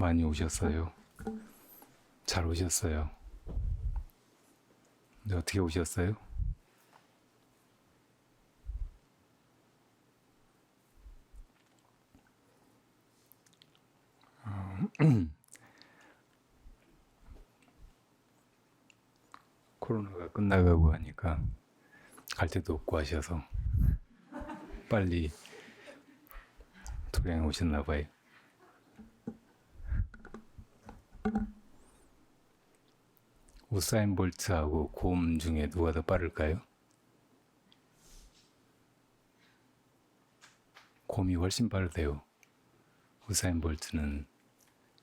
많이 오셨어요. 잘 오셨어요. 근데 어떻게 오셨어요? 코로나가 끝나가고 하니까 갈 데도 없고 하셔서 빨리 도량에 오셨나 봐요. 우사인 볼트하고 곰 중에 누가 더 빠를까요? 곰이 훨씬 빠르대요. 우사인 볼트는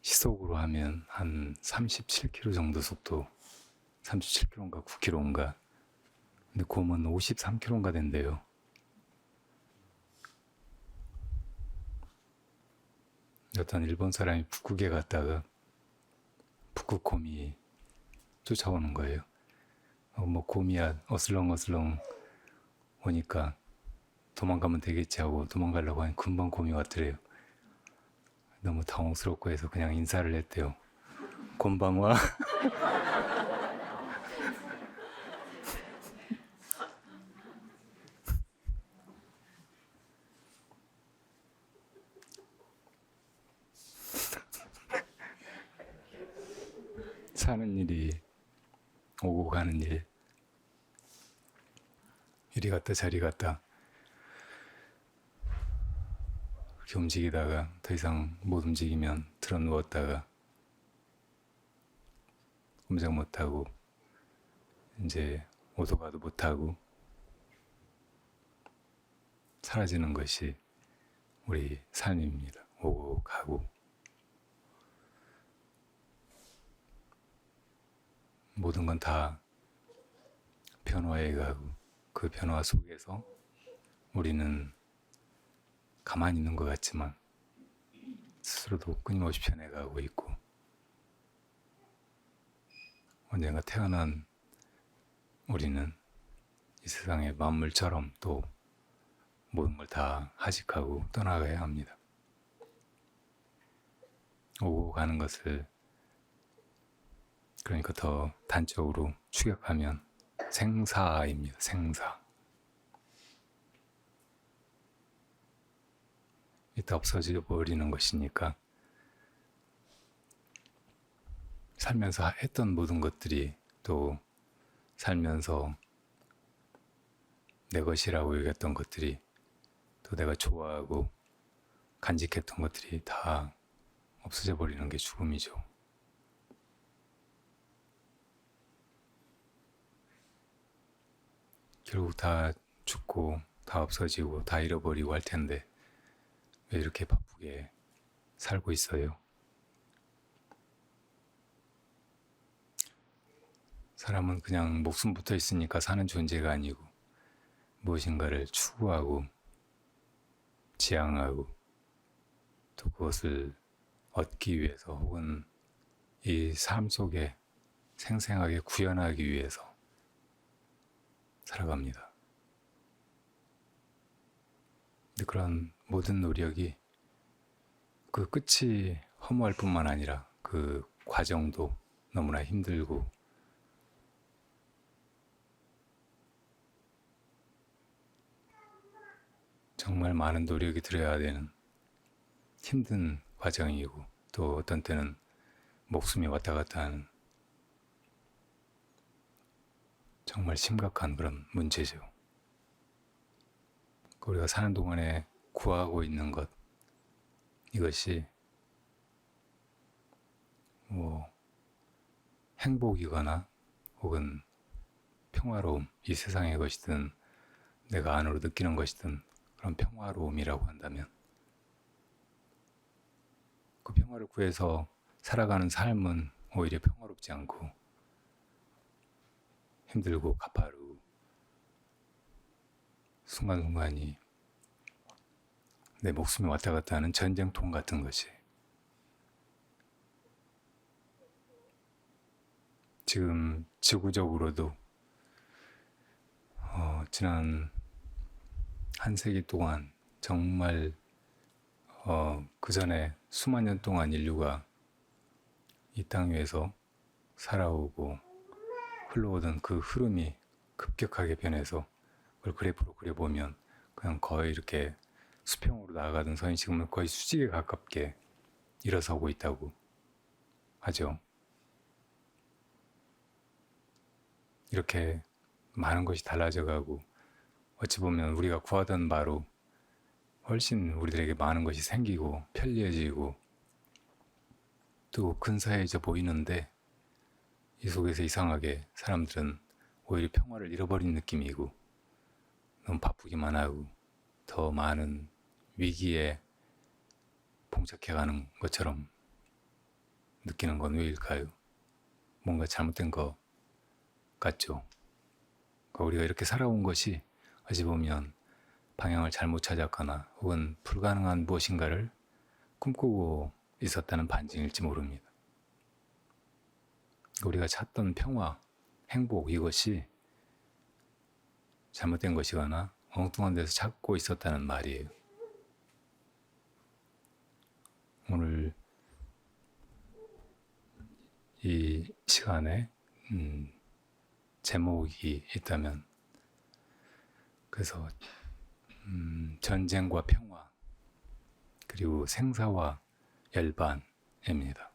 시속으로 하면 한 37km 정도 속도, 37km인가 9km인가. 근데 곰은 53km인가 된대요. 어떤 일본 사람이 북극에 갔다가 북극 곰이 쫓아오는 거예요. 뭐 곰이야 어슬렁어슬렁 오니까 도망가면 되겠지 하고 도망가려고 하니 금방 곰이 왔더래요. 너무 당황스럽고 해서 그냥 인사를 했대요. 곰방와. 사는 일이 오고 가는 일, 이리 갔다 저리 갔다 그렇게 움직이다가 더 이상 못 움직이면 들어 누웠다가 꼼짝 못하고 이제 오도 가도 못하고 사라지는 것이 우리 삶입니다. 오고 가고 모든 건 다 변화해 가고 그 변화 속에서 우리는 가만히 있는 것 같지만 스스로도 끊임없이 변해가고 있고 언젠가 태어난 우리는 이 세상의 만물처럼 또 모든 걸 다 하직하고 떠나가야 합니다. 오고 가는 것을 그러니까 더 단적으로 추격하면 생사입니다. 생사. 이따 없어져 버리는 것이니까 살면서 했던 모든 것들이 또 살면서 내 것이라고 여겼던 것들이 또 내가 좋아하고 간직했던 것들이 다 없어져 버리는 게 죽음이죠. 결국 다 죽고 다 없어지고 다 잃어버리고 할 텐데 왜 이렇게 바쁘게 살고 있어요? 사람은 그냥 목숨 붙어 있으니까 사는 존재가 아니고 무엇인가를 추구하고 지향하고 또 그것을 얻기 위해서 혹은 이 삶 속에 생생하게 구현하기 위해서 살아갑니다. 근데 그런 모든 노력이 그 끝이 허무할 뿐만 아니라 그 과정도 너무나 힘들고 정말 많은 노력이 들어야 되는 힘든 과정이고 또 어떤 때는 목숨이 왔다 갔다 하는 정말 심각한 그런 문제죠. 우리가 사는 동안에 구하고 있는 것, 이것이 뭐 행복이거나 혹은 평화로움, 이 세상의 것이든 내가 안으로 느끼는 것이든 그런 평화로움이라고 한다면 그 평화를 구해서 살아가는 삶은 오히려 평화롭지 않고 힘들고 가파르고 순간순간이 내 목숨이 왔다 갔다 하는 전쟁통 같은 것이 지금 지구적으로도 지난 한 세기 동안 정말 그 전에 수만 년 동안 인류가 이 땅 위에서 살아오고 흘러오던 그 흐름이 급격하게 변해서 그걸 그래프로 그려보면 그냥 거의 이렇게 수평으로 나아가던 선이 지금은 거의 수직에 가깝게 일어서고 있다고 하죠. 이렇게 많은 것이 달라져가고 어찌 보면 우리가 구하던 바로 훨씬 우리들에게 많은 것이 생기고 편리해지고 또 근사해져 보이는데 이 속에서 이상하게 사람들은 오히려 평화를 잃어버린 느낌이고 너무 바쁘기만 하고 더 많은 위기에 봉착해가는 것처럼 느끼는 건 왜일까요? 뭔가 잘못된 것 같죠. 그러니까 우리가 이렇게 살아온 것이 어찌 보면 방향을 잘못 찾았거나 혹은 불가능한 무엇인가를 꿈꾸고 있었다는 반증일지 모릅니다. 우리가 찾던 평화, 행복 이것이 잘못된 것이거나 엉뚱한 데서 찾고 있었다는 말이에요. 오늘 이 시간에 제목이 있다면 그래서 전쟁과 평화 그리고 생사와 열반입니다.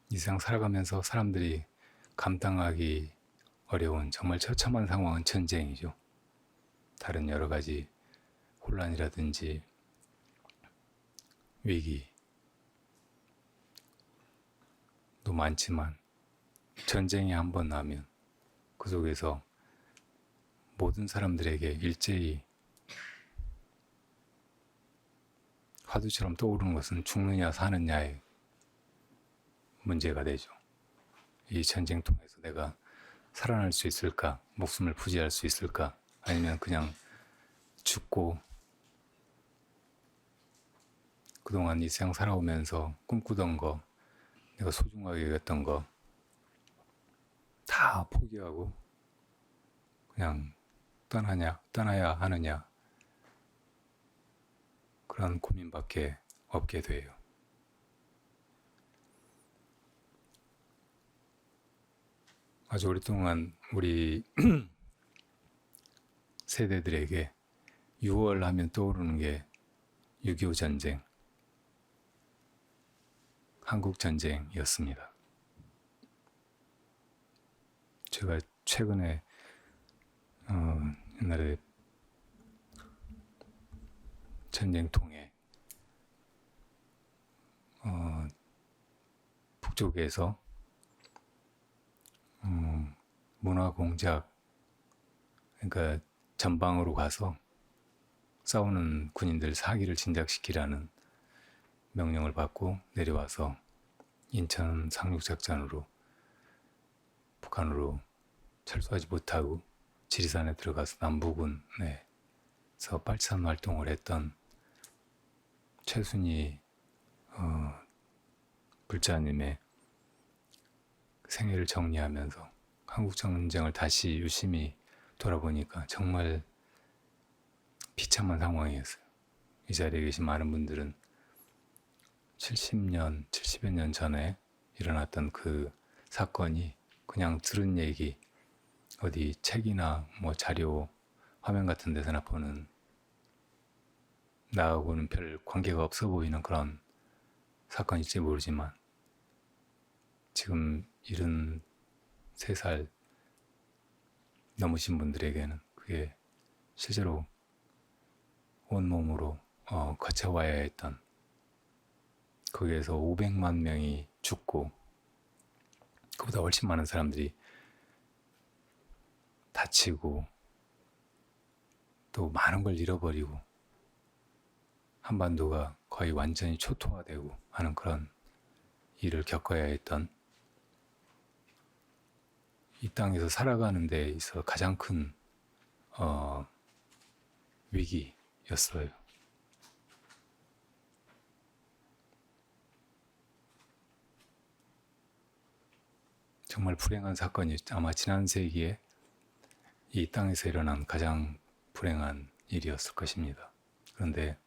이 세상 살아가면서 사람들이 감당하기 어려운 정말 처참한 상황은 전쟁이죠. 다른 여러 가지 혼란이라든지 위기도 많지만 전쟁이 한번 나면 그 속에서 모든 사람들에게 일제히 화두처럼 떠오르는 것은 죽느냐 사느냐의 문제가 되죠. 이 전쟁 통해서 내가 살아날 수 있을까? 목숨을 부지할 수 있을까? 아니면 그냥 죽고 그동안 이 세상 살아오면서 꿈꾸던 거, 내가 소중하게 여겼던 거 다 포기하고 그냥 떠나야 하느냐 그런 고민밖에 없게 돼요. 아주 오랫동안 우리 세대들에게 6월 하면 떠오르는 게 6.25 전쟁, 한국 전쟁이었습니다. 제가 최근에 옛날에 전쟁통에 북쪽에서 문화공작 그러니까 전방으로 가서 싸우는 군인들 사기를 진작시키라는 명령을 받고 내려와서 인천 상륙작전으로 북한으로 철수하지 못하고 지리산에 들어가서 남부군에서 빨치산 활동을 했던 최순희 불자님의 생애를 정리하면서 한국전쟁을 다시 유심히 돌아보니까 정말 비참한 상황이었어요. 이 자리에 계신 많은 분들은 70여 년 전에 일어났던 그 사건이 그냥 들은 얘기, 어디 책이나 뭐 자료, 화면 같은 데서나 보는 나하고는 별 관계가 없어 보이는 그런 사건일지 모르지만 지금 73살 넘으신 분들에게는 그게 실제로 온몸으로 거쳐와야 했던 거기에서 500만 명이 죽고 그보다 훨씬 많은 사람들이 다치고 또 많은 걸 잃어버리고 한반도가 거의 완전히 초토화되고 하는 그런 일을 겪어야 했던 이 땅에서 살아가는 데 있어 가장 큰 위기였어요. 정말 불행한 사건이 아마 지난 세기에 이 땅에서 일어난 가장 불행한 일이었을 것입니다. 그런데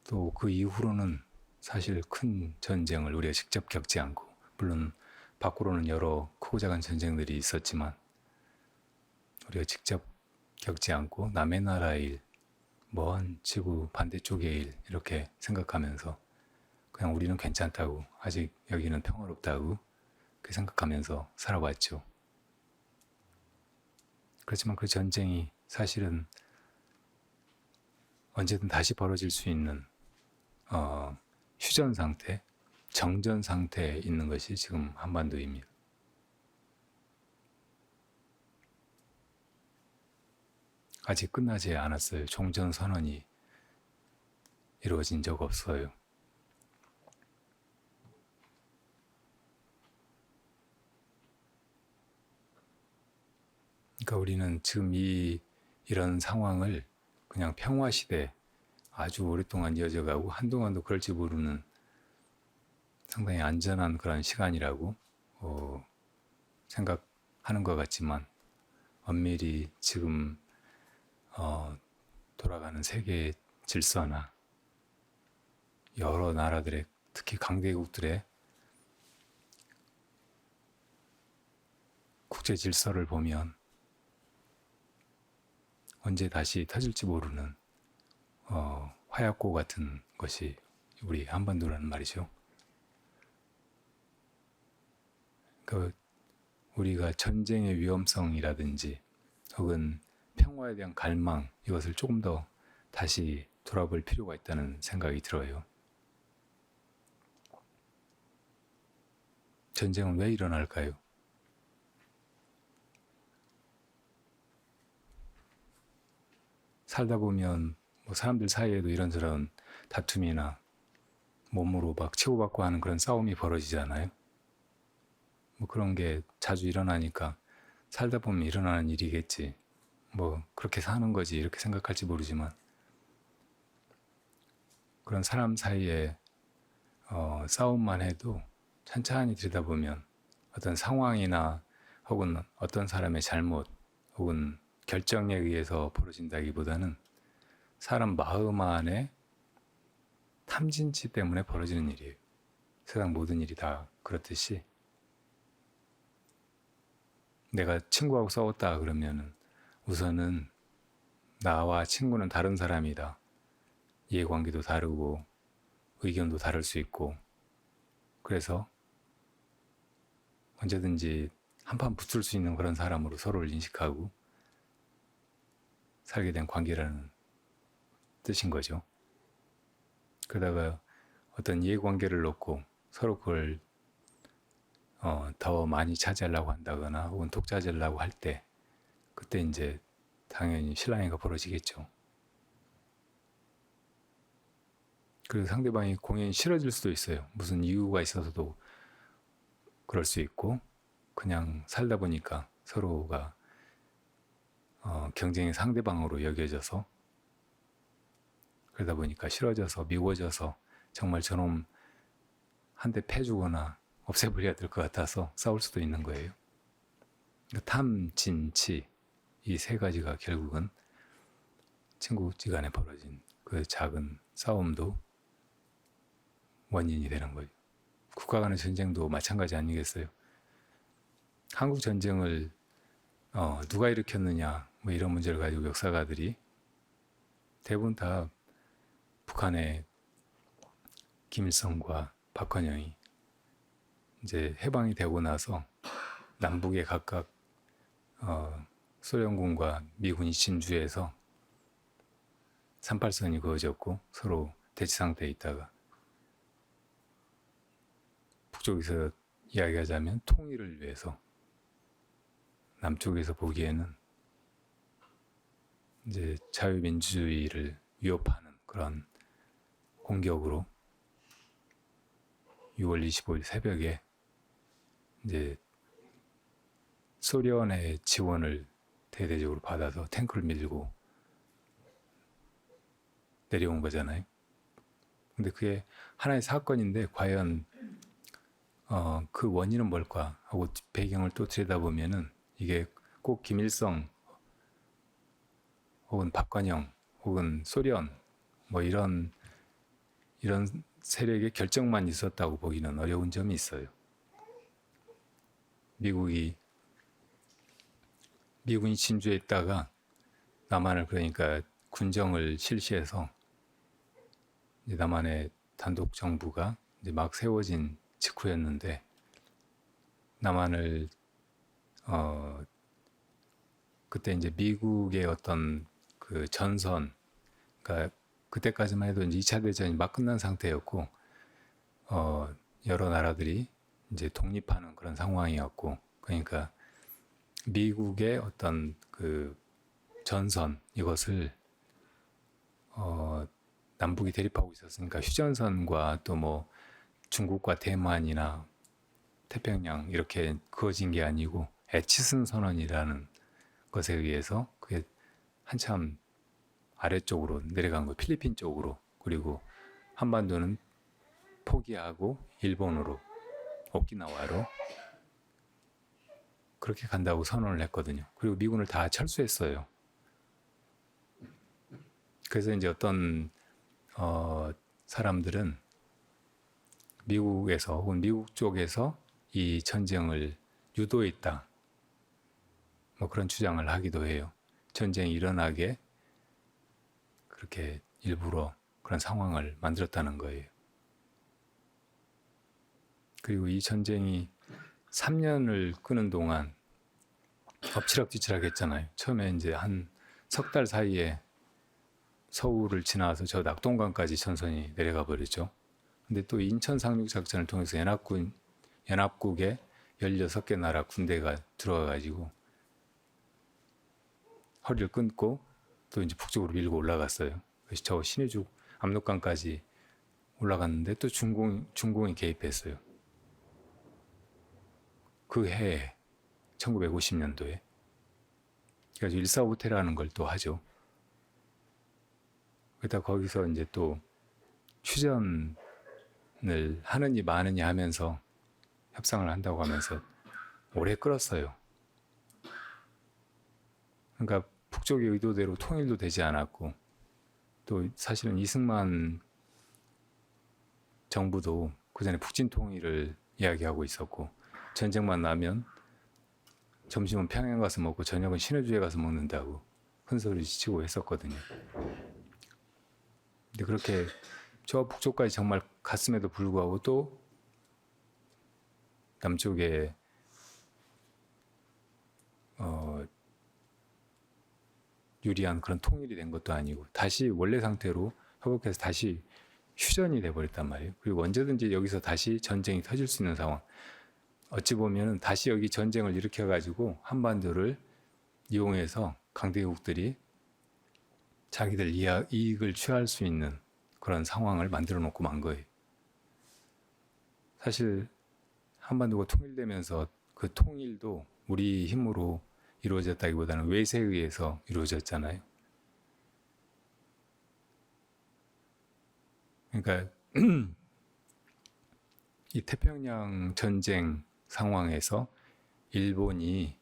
또 그 이후로는 사실 큰 전쟁을 우리가 직접 겪지 않고, 물론 밖으로는 여러 크고 작은 전쟁들이 있었지만 우리가 직접 겪지 않고 남의 나라의 일, 먼 지구 반대쪽의 일 이렇게 생각하면서 그냥 우리는 괜찮다고, 아직 여기는 평화롭다고 그렇게 생각하면서 살아왔죠. 그렇지만 그 전쟁이 사실은 언제든 다시 벌어질 수 있는 휴전 상태, 정전 상태에 있는 것이 지금 한반도입니다. 아직 끝나지 않았어요. 종전 선언이 이루어진 적 없어요. 그러니까 우리는 지금 이런 상황을 그냥 평화 시대, 아주 오랫동안 이어져가고 한동안도 그럴지 모르는 상당히 안전한 그런 시간이라고 생각하는 것 같지만, 엄밀히 지금 돌아가는 세계 질서나 여러 나라들의, 특히 강대국들의 국제 질서를 보면 언제 다시 터질지 모르는 화약고 같은 것이 우리 한반도라는 말이죠. 그 우리가 전쟁의 위험성이라든지 혹은 평화에 대한 갈망, 이것을 조금 더 다시 돌아볼 필요가 있다는 생각이 들어요. 전쟁은 왜 일어날까요? 살다 보면 뭐 사람들 사이에도 이런저런 다툼이나 몸으로 막 치고받고 하는 그런 싸움이 벌어지잖아요. 뭐 그런 게 자주 일어나니까 살다 보면 일어나는 일이겠지, 뭐 그렇게 사는 거지 이렇게 생각할지 모르지만, 그런 사람 사이에 싸움만 해도 천천히 들여다보면 어떤 상황이나 혹은 어떤 사람의 잘못 혹은 결정에 의해서 벌어진다기보다는 사람 마음 안에 탐진치 때문에 벌어지는 일이에요. 세상 모든 일이 다 그렇듯이 내가 친구하고 싸웠다 그러면은 우선은 나와 친구는 다른 사람이다, 이해관계도 다르고 의견도 다를 수 있고, 그래서 언제든지 한판 붙을 수 있는 그런 사람으로 서로를 인식하고 살게 된 관계라는 뜻인 거죠. 그러다가 어떤 이해관계를 놓고 서로 그걸 더 많이 차지하려고 한다거나 혹은 독차지하려고 할 때, 그때 이제 당연히 실랑이가 벌어지겠죠. 그리고 상대방이 공연이 싫어질 수도 있어요. 무슨 이유가 있어서도 그럴 수 있고, 그냥 살다 보니까 서로가 경쟁의 상대방으로 여겨져서, 그러다 보니까 싫어져서 미워져서 정말 저놈 한 대 패주거나 없애버려야 될 것 같아서 싸울 수도 있는 거예요. 탐, 진, 치, 이 세 가지가 결국은 친구지간에 벌어진 그 작은 싸움도 원인이 되는 거죠. 국가 간의 전쟁도 마찬가지 아니겠어요? 한국 전쟁을 누가 일으켰느냐, 뭐 이런 문제를 가지고 역사가들이 대부분 다 북한의 김일성과 박헌영이 이제 해방이 되고 나서 남북에 각각 소련군과 미군이 진주해서 38선이 그어졌고 서로 대치 상태에 있다가 북쪽에서 이야기하자면 통일을 위해서 남쪽에서 보기에는 이제 자유민주주의를 위협하는 그런 공격으로 6월 25일 새벽에 이제 소련의 지원을 대대적으로 받아서 탱크를 밀고 내려온 거잖아요. 근데 그게 하나의 사건인데 과연 그 원인은 뭘까 하고 배경을 또 들여다보면은 이게 꼭 김일성 혹은 박관영 혹은 소련 뭐 이런 이런 세력의 결정만 있었다고 보기는 어려운 점이 있어요. 미군이 진주에 있다가 남한을 그러니까 군정을 실시해서 이제 남한의 단독 정부가 이제 막 세워진 직후였는데 남한을 그때 이제 미국의 어떤 그 전선, 그러니까 그때까지만 해도 이제 2차 대전이 막 끝난 상태였고 여러 나라들이 이제 독립하는 그런 상황이었고, 그러니까 미국의 어떤 그 전선 이것을 남북이 대립하고 있었으니까 휴전선과 또 뭐 중국과 대만이나 태평양 이렇게 그어진 게 아니고 에치슨 선언이라는 것에 의해서 그게 한참 아래쪽으로 내려간 거, 필리핀 쪽으로. 그리고 한반도는 포기하고 일본으로, 오키나와로 그렇게 간다고 선언을 했거든요. 그리고 미군을 다 철수했어요. 그래서 이제 어떤 사람들은 미국에서 혹은 미국 쪽에서 이 전쟁을 유도했다, 뭐 그런 주장을 하기도 해요. 전쟁이 일어나게 그렇게 일부러 그런 상황을 만들었다는 거예요. 그리고 이 전쟁이 3년을 끄는 동안 엎치락뒤치락 했잖아요. 처음에 이제 한 석 달 사이에 서울을 지나서 저 낙동강까지 전선이 내려가 버렸죠. 근데 또 인천 상륙 작전을 통해서 연합국에 16개 나라 군대가 들어와 가지고 허리를 끊고 또 이제 북쪽으로 밀고 올라갔어요. 그래서 저 신의죽 압록강까지 올라갔는데 또 중공이 개입했어요. 그 해에 1950년도에. 그래서 145태라는 걸 또 하죠. 그러다 거기서 이제 또 휴전을 하느니 마느니 하면서 협상을 한다고 하면서 오래 끌었어요. 그러니까 북쪽의 의도대로 통일도 되지 않았고, 또 사실은 이승만 정부도 그 전에 북진 통일을 이야기하고 있었고, 전쟁만 나면 점심은 평양 가서 먹고 저녁은 신의주에 가서 먹는다고 큰 소리 치고 했었거든요. 근데 그렇게 저 북쪽까지 정말 갔음에도 불구하고 또 남쪽에 유리한 그런 통일이 된 것도 아니고 다시 원래 상태로 회복해서 다시 휴전이 돼버렸단 말이에요. 그리고 언제든지 여기서 다시 전쟁이 터질 수 있는 상황. 어찌 보면 다시 여기 전쟁을 일으켜가지고 한반도를 이용해서 강대국들이 자기들 이익을 취할 수 있는 그런 상황을 만들어 놓고 만 거예요. 사실 한반도가 통일되면서 그 통일도 우리 힘으로 이루어졌다기보다는 외세에 의해서 이루어졌잖아요. 그러니까 이 태평양 전쟁 상황에서 일본이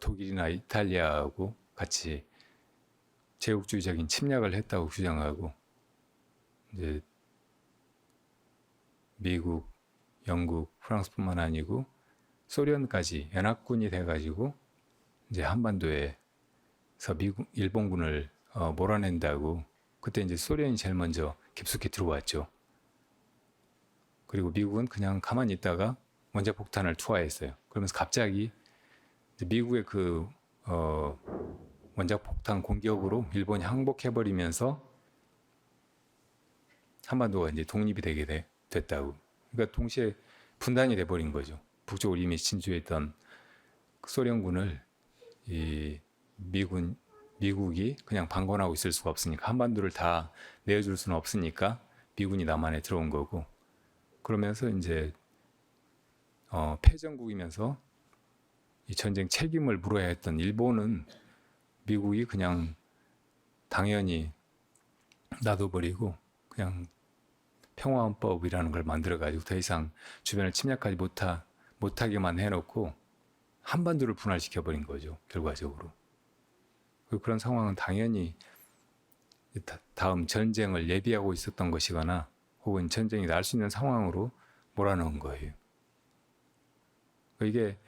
독일이나 이탈리아하고 같이 제국주의적인 침략을 했다고 주장하고, 이제 미국, 영국, 프랑스뿐만 아니고 소련까지 연합군이 돼가지고 이제 한반도에서 일본군을 몰아낸다고. 그때 이제 소련이 제일 먼저 깊숙이 들어왔죠. 그리고 미국은 그냥 가만히 있다가 원자폭탄을 투하했어요. 그러면서 갑자기 미국의 그 원자폭탄 공격으로 일본이 항복해버리면서 한반도가 이제 독립이 되게 됐다고. 그러니까 동시에 분단이 돼버린 거죠. 북쪽으로 이미 진주했던 소련군을 이 미국이 그냥 방관하고 있을 수가 없으니까, 한반도를 다 내어줄 수는 없으니까 미군이 남한에 들어온 거고, 그러면서 이제 패전국이면서 이 전쟁 책임을 물어야 했던 일본은 미국이 그냥 당연히 놔둬버리고 그냥 평화헌법이라는 걸 만들어가지고 더 이상 주변을 침략하지 못하게만 해놓고 한반도를 분할시켜버린 거죠, 결과적으로. 그런 상황은 당연히 다음 전쟁을 예비하고 있었던 것이거나 혹은 전쟁이 날 수 있는 상황으로 몰아넣은 거예요. 이게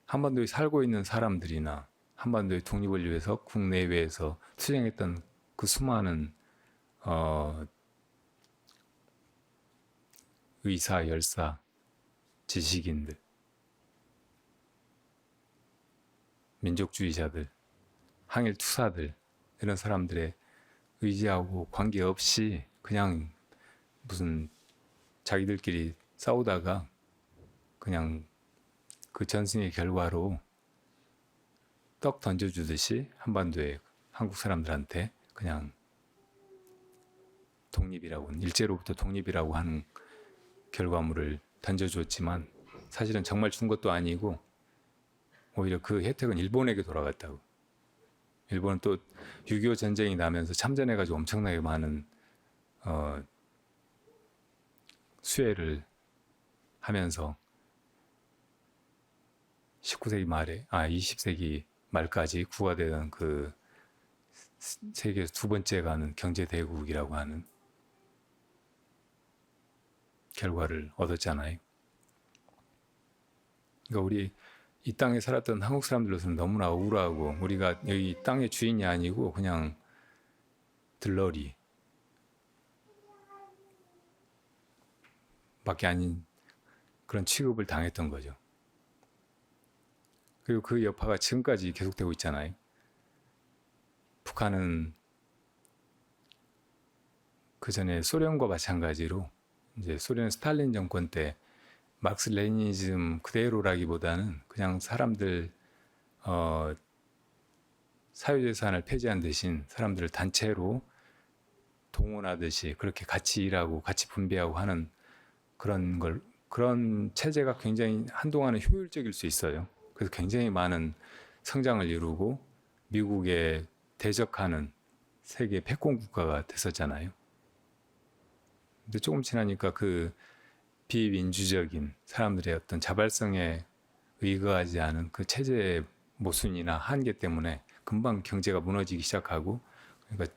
한반도에 살고 있는 사람들이나 한반도의 독립을 위해서 국내외에서 투쟁했던 그 수많은 의사, 열사, 지식인들, 민족주의자들, 항일 투사들 이런 사람들의 의지하고 관계없이 그냥 무슨 자기들끼리 싸우다가 그냥 그 전승의 결과로 떡 던져주듯이 한반도의 한국 사람들한테 그냥 독립이라고, 일제로부터 독립이라고 하는 결과물을 던져줬지만 사실은 정말 준 것도 아니고 오히려 그 혜택은 일본에게 돌아갔다고. 일본은 또 6.25 전쟁이 나면서 참전해가지고 엄청나게 많은 수혜를 하면서 19세기 말에 20세기 말까지 구가되던 그 세계에서 두 번째 가는 경제 대국이라고 하는 결과를 얻었잖아요. 그러니까 우리 이 땅에 살았던 한국 사람들로서는 너무나 억울하고, 우리가 여기 땅의 주인이 아니고 그냥 들러리 밖에 아닌 그런 취급을 당했던 거죠. 그리고 그 여파가 지금까지 계속되고 있잖아요. 북한은 그 전에 소련과 마찬가지로 이제 소련 스탈린 정권 때 막스 레니니즘 그대로라기보다는 그냥 사람들 사유재산을 폐지한 대신 사람들을 단체로 동원하듯이 그렇게 같이 일하고 같이 분배하고 하는 그런 체제가 굉장히 한동안은 효율적일 수 있어요. 그래서 굉장히 많은 성장을 이루고 미국에 대적하는 세계 패권 국가가 됐었잖아요. 근데 조금 지나니까 그 비민주적인 사람들의 어떤 자발성에 의거하지 않은 그 체제의 모순이나 한계 때문에 금방 경제가 무너지기 시작하고, 그러니까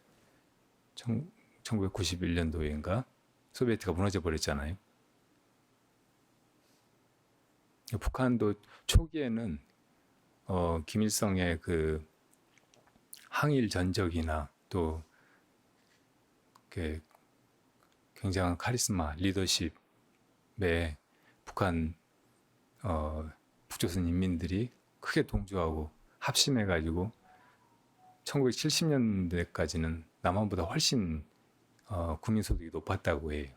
1991년도인가 소비에트가 무너져 버렸잖아요. 북한도 초기에는 김일성의 그 항일 전적이나 또 굉장한 카리스마, 리더십에 북한 북조선 인민들이 크게 동조하고 합심해가지고 1970년대까지는 남한보다 훨씬 국민소득이 높았다고 해요.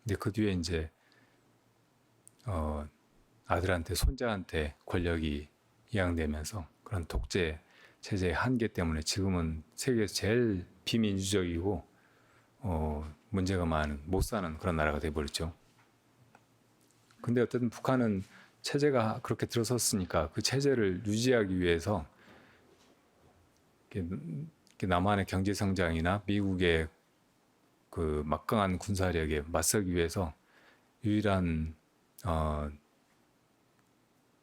근데 그 뒤에 이제 아들한테 손자한테 권력이 이양되면서 그런 독재 체제의 한계 때문에 지금은 세계에서 제일 비민주적이고 문제가 많은, 못 사는 그런 나라가 돼버렸죠. 근데 어쨌든 북한은 체제가 그렇게 들어섰으니까 그 체제를 유지하기 위해서 남한의 경제 성장이나 미국의 그 막강한 군사력에 맞서기 위해서 유일한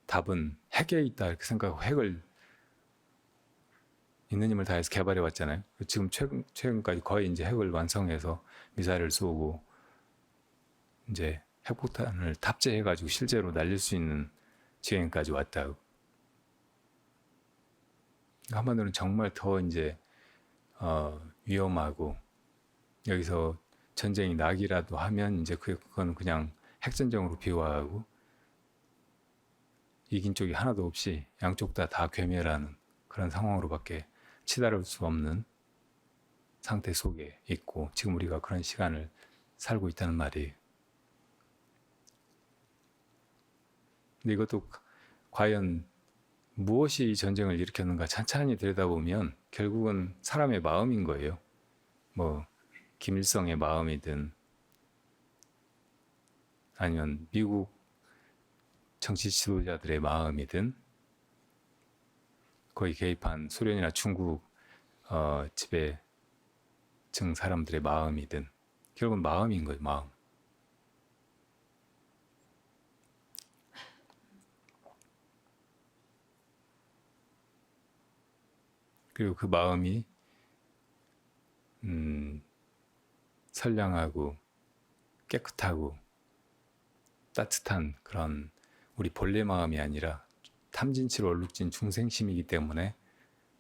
답은 핵에 있다 이렇게 생각하고 핵을 있는 힘을 다해서 개발해 왔잖아요. 지금 최근까지 거의 이제 핵을 완성해서 미사일을 쏘고 이제 핵폭탄을 탑재해가지고 실제로 날릴 수 있는 지경까지 왔다고. 한반도는 정말 더 이제 위험하고, 여기서 전쟁이 나기라도 하면 이제 그건 그냥 핵전쟁으로 비화하고 이긴 쪽이 하나도 없이 양쪽 다 괴멸하는 그런 상황으로밖에 치달을 수 없는 상태 속에 있고, 지금 우리가 그런 시간을 살고 있다는 말이에요. 근데 이것도 과연 무엇이 이 전쟁을 일으켰는가 찬찬히 들여다보면 결국은 사람의 마음인 거예요. 뭐 김일성의 마음이든 아니면 미국 정치 지도자들의 마음이든 거기 개입한 소련이나 중국 지배층 사람들의 마음이든 결국은 마음인 거예요. 마음. 그리고 그 마음이 선량하고 깨끗하고 따뜻한 그런 우리 본래 마음이 아니라 탐진치로 얼룩진 중생심이기 때문에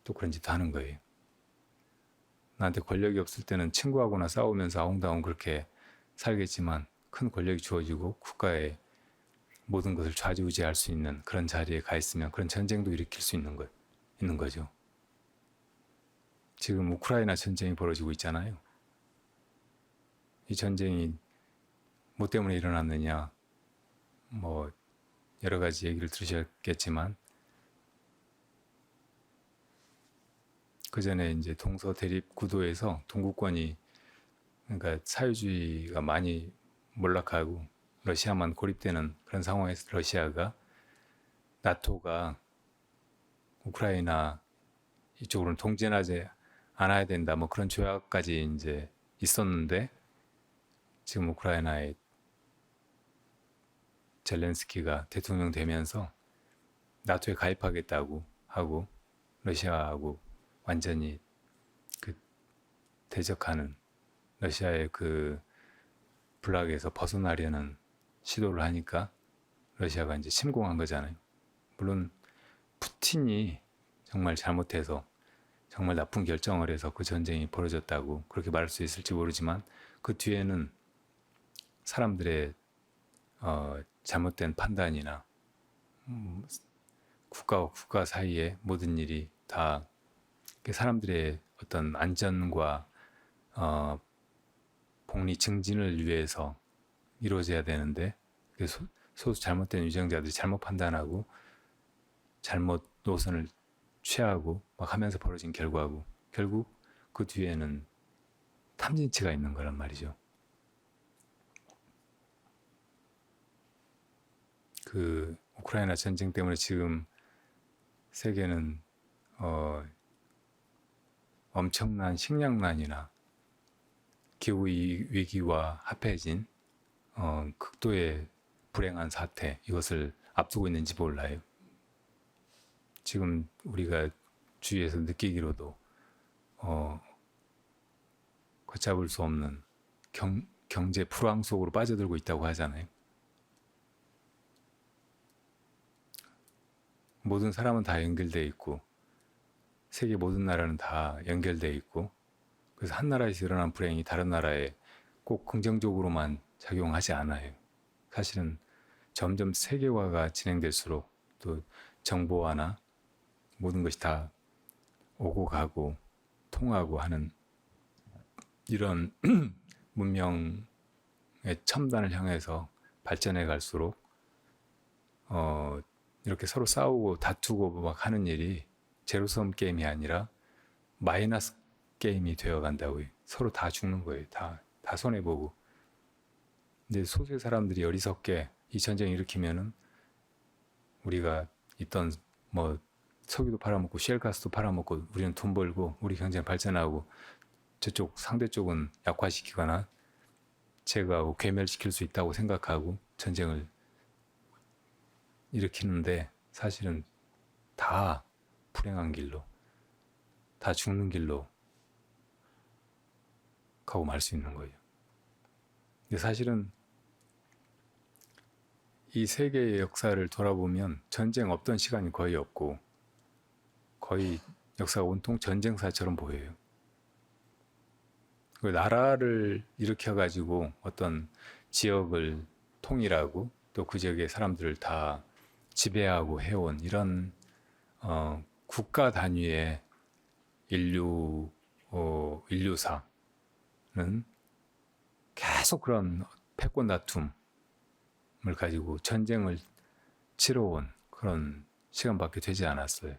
또 그런 짓도 하는 거예요. 나한테 권력이 없을 때는 친구하고나 싸우면서 아웅다웅 그렇게 살겠지만 큰 권력이 주어지고 국가의 모든 것을 좌지우지할 수 있는 그런 자리에 가 있으면 그런 전쟁도 일으킬 수 있는 거죠. 지금 우크라이나 전쟁이 벌어지고 있잖아요. 이 전쟁이 뭐 때문에 일어났느냐, 뭐 여러 가지 얘기를 들으셨겠지만 그 전에 이제 동서대립 구도에서 동구권이 그러니까 사회주의가 많이 몰락하고 러시아만 고립되는 그런 상황에서 러시아가 나토가 우크라이나 이쪽으로는 동진하지 않아야 된다 뭐 그런 조약까지 이제 있었는데 지금 우크라이나의 젤렌스키가 대통령 되면서 나토에 가입하겠다고 하고 러시아하고 완전히 그 대적하는 러시아의 그 블락에서 벗어나려는 시도를 하니까 러시아가 이제 침공한 거잖아요. 물론 푸틴이 정말 잘못해서 정말 나쁜 결정을 해서 그 전쟁이 벌어졌다고 그렇게 말할 수 있을지 모르지만 그 뒤에는 사람들의 잘못된 판단이나 국가와 국가 사이의 모든 일이 다 사람들의 어떤 안전과 복리 증진을 위해서 이루어져야 되는데 소수 잘못된 유정자들이 잘못 판단하고 잘못 노선을 취하고 막 하면서 벌어진 결과고 결국 그 뒤에는 탐진치가 있는 거란 말이죠. 그 우크라이나 전쟁 때문에 지금 세계는 엄청난 식량난이나 기후 위기와 합해진 극도의 불행한 사태 이것을 앞두고 있는지 몰라요. 지금 우리가 주위에서 느끼기로도 걷잡을 수 없는 경제 불황 속으로 빠져들고 있다고 하잖아요. 모든 사람은 다 연결돼 있고 세계 모든 나라는 다 연결돼 있고 그래서 한 나라에서 일어난 불행이 다른 나라에 꼭 긍정적으로만 작용하지 않아요. 사실은 점점 세계화가 진행될수록 또 정보화나 모든 것이 다 오고 가고 통하고 하는 이런 문명의 첨단을 향해서 발전해 갈수록 이렇게 서로 싸우고 다투고 막 하는 일이 제로섬 게임이 아니라 마이너스 게임이 되어 간다고요. 서로 다 죽는 거예요. 다 손해보고. 근데 소수의 사람들이 어리석게 이 전쟁 일으키면은 우리가 있던 뭐 석유도 팔아먹고 쉘가스도 팔아먹고 우리는 돈 벌고 우리 경제는 발전하고 저쪽 상대 쪽은 약화시키거나 제거하고 괴멸시킬 수 있다고 생각하고 전쟁을 일으키는데 사실은 다 불행한 길로 다 죽는 길로 가고 말 수 있는 거예요. 근데 사실은 이 세계의 역사를 돌아보면 전쟁 없던 시간이 거의 없고 거의 역사가 온통 전쟁사처럼 보여요. 나라를 일으켜가지고 어떤 지역을 통일하고 또 그 지역의 사람들을 다 지배하고 해온 이런 국가 단위의 인류사는 계속 그런 패권 다툼을 가지고 전쟁을 치러온 그런 시간밖에 되지 않았어요.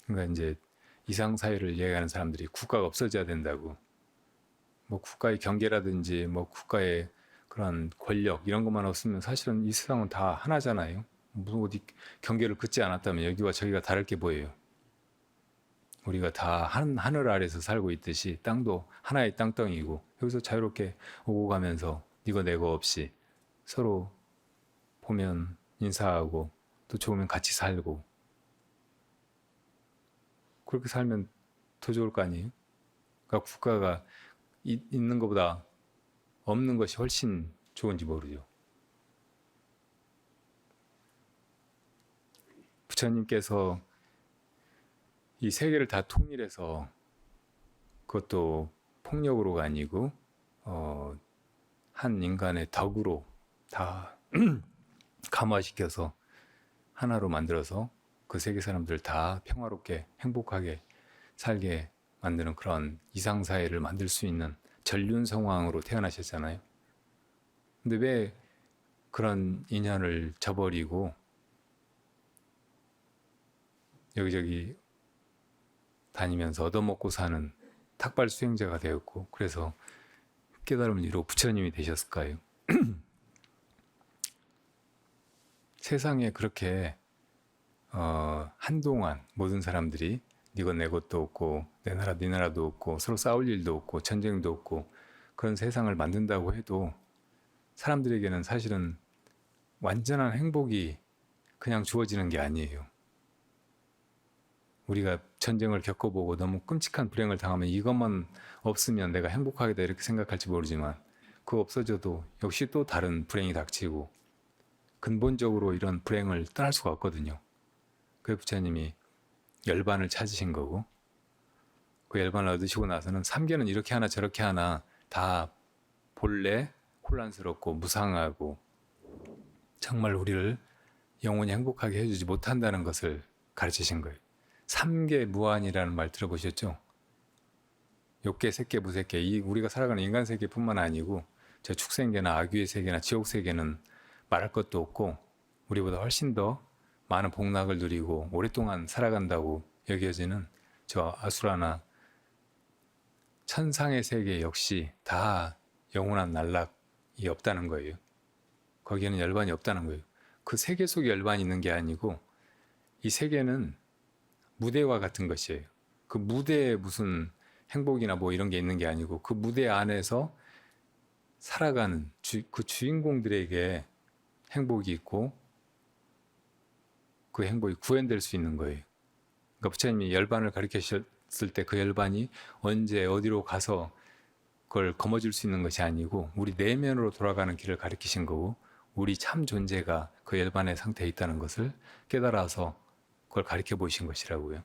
그러니까 이제 이상사회를 이해하는 사람들이 국가가 없어져야 된다고 뭐 국가의 경계라든지 뭐 국가의 그런 권력 이런 것만 없으면 사실은 이 세상은 다 하나잖아요. 무슨 어디 경계를 긋지 않았다면 여기와 저기가 다를 게 뭐예요. 우리가 다 하늘 아래서 살고 있듯이 땅도 하나의 땅덩이고 여기서 자유롭게 오고 가면서 이거 내거 없이 서로 보면 인사하고 또 좋으면 같이 살고 그렇게 살면 더 좋을 거 아니에요. 그러니까 국가가 있는 것보다 없는 것이 훨씬 좋은지 모르죠. 부처님께서 이 세계를 다 통일해서 그것도 폭력으로가 아니고 한 인간의 덕으로 다 감화시켜서 하나로 만들어서 그 세계 사람들 다 평화롭게 행복하게 살게 만드는 그런 이상사회를 만들 수 있는 전륜성왕으로 태어나셨잖아요. 근데 왜 그런 인연을 저버리고 여기저기 다니면서 얻어먹고 사는 탁발 수행자가 되었고 그래서 깨달음을 이루고 부처님이 되셨을까요? 세상에 그렇게 한동안 모든 사람들이 네 것 내 것도 없고 내 나라 네 나라도 없고 서로 싸울 일도 없고 전쟁도 없고 그런 세상을 만든다고 해도 사람들에게는 사실은 완전한 행복이 그냥 주어지는 게 아니에요. 우리가 전쟁을 겪어보고 너무 끔찍한 불행을 당하면 이것만 없으면 내가 행복하겠다 이렇게 생각할지 모르지만 그거 없어져도 역시 또 다른 불행이 닥치고 근본적으로 이런 불행을 떠날 수가 없거든요. 그 부처님이 열반을 찾으신 거고 그 열반을 얻으시고 나서는 삼계는 이렇게 하나 저렇게 하나 다 본래 혼란스럽고 무상하고 정말 우리를 영원히 행복하게 해주지 못한다는 것을 가르치신 거예요. 삼계 무한이라는 말 들어보셨죠? 욕계, 색계, 무색계 이 우리가 살아가는 인간 세계뿐만 아니고 저 축생계나 아귀의 세계나 지옥 세계는 말할 것도 없고 우리보다 훨씬 더 많은 복락을 누리고 오랫동안 살아간다고 여겨지는 저 아수라나 천상의 세계 역시 다 영원한 난락이 없다는 거예요. 거기에는 열반이 없다는 거예요. 그 세계 속에 열반이 있는 게 아니고 이 세계는 무대와 같은 것이에요. 그 무대에 무슨 행복이나 뭐 이런 게 있는 게 아니고 그 무대 안에서 살아가는 그 주인공들에게 행복이 있고 그 행복이 구현될 수 있는 거예요. 그러니까 부처님이 열반을 가르치셨을 때 그 열반이 언제 어디로 가서 그걸 거머쥘 수 있는 것이 아니고 우리 내면으로 돌아가는 길을 가르치신 거고 우리 참 존재가 그 열반의 상태에 있다는 것을 깨달아서 그걸 가르쳐 보이신 것이라고요.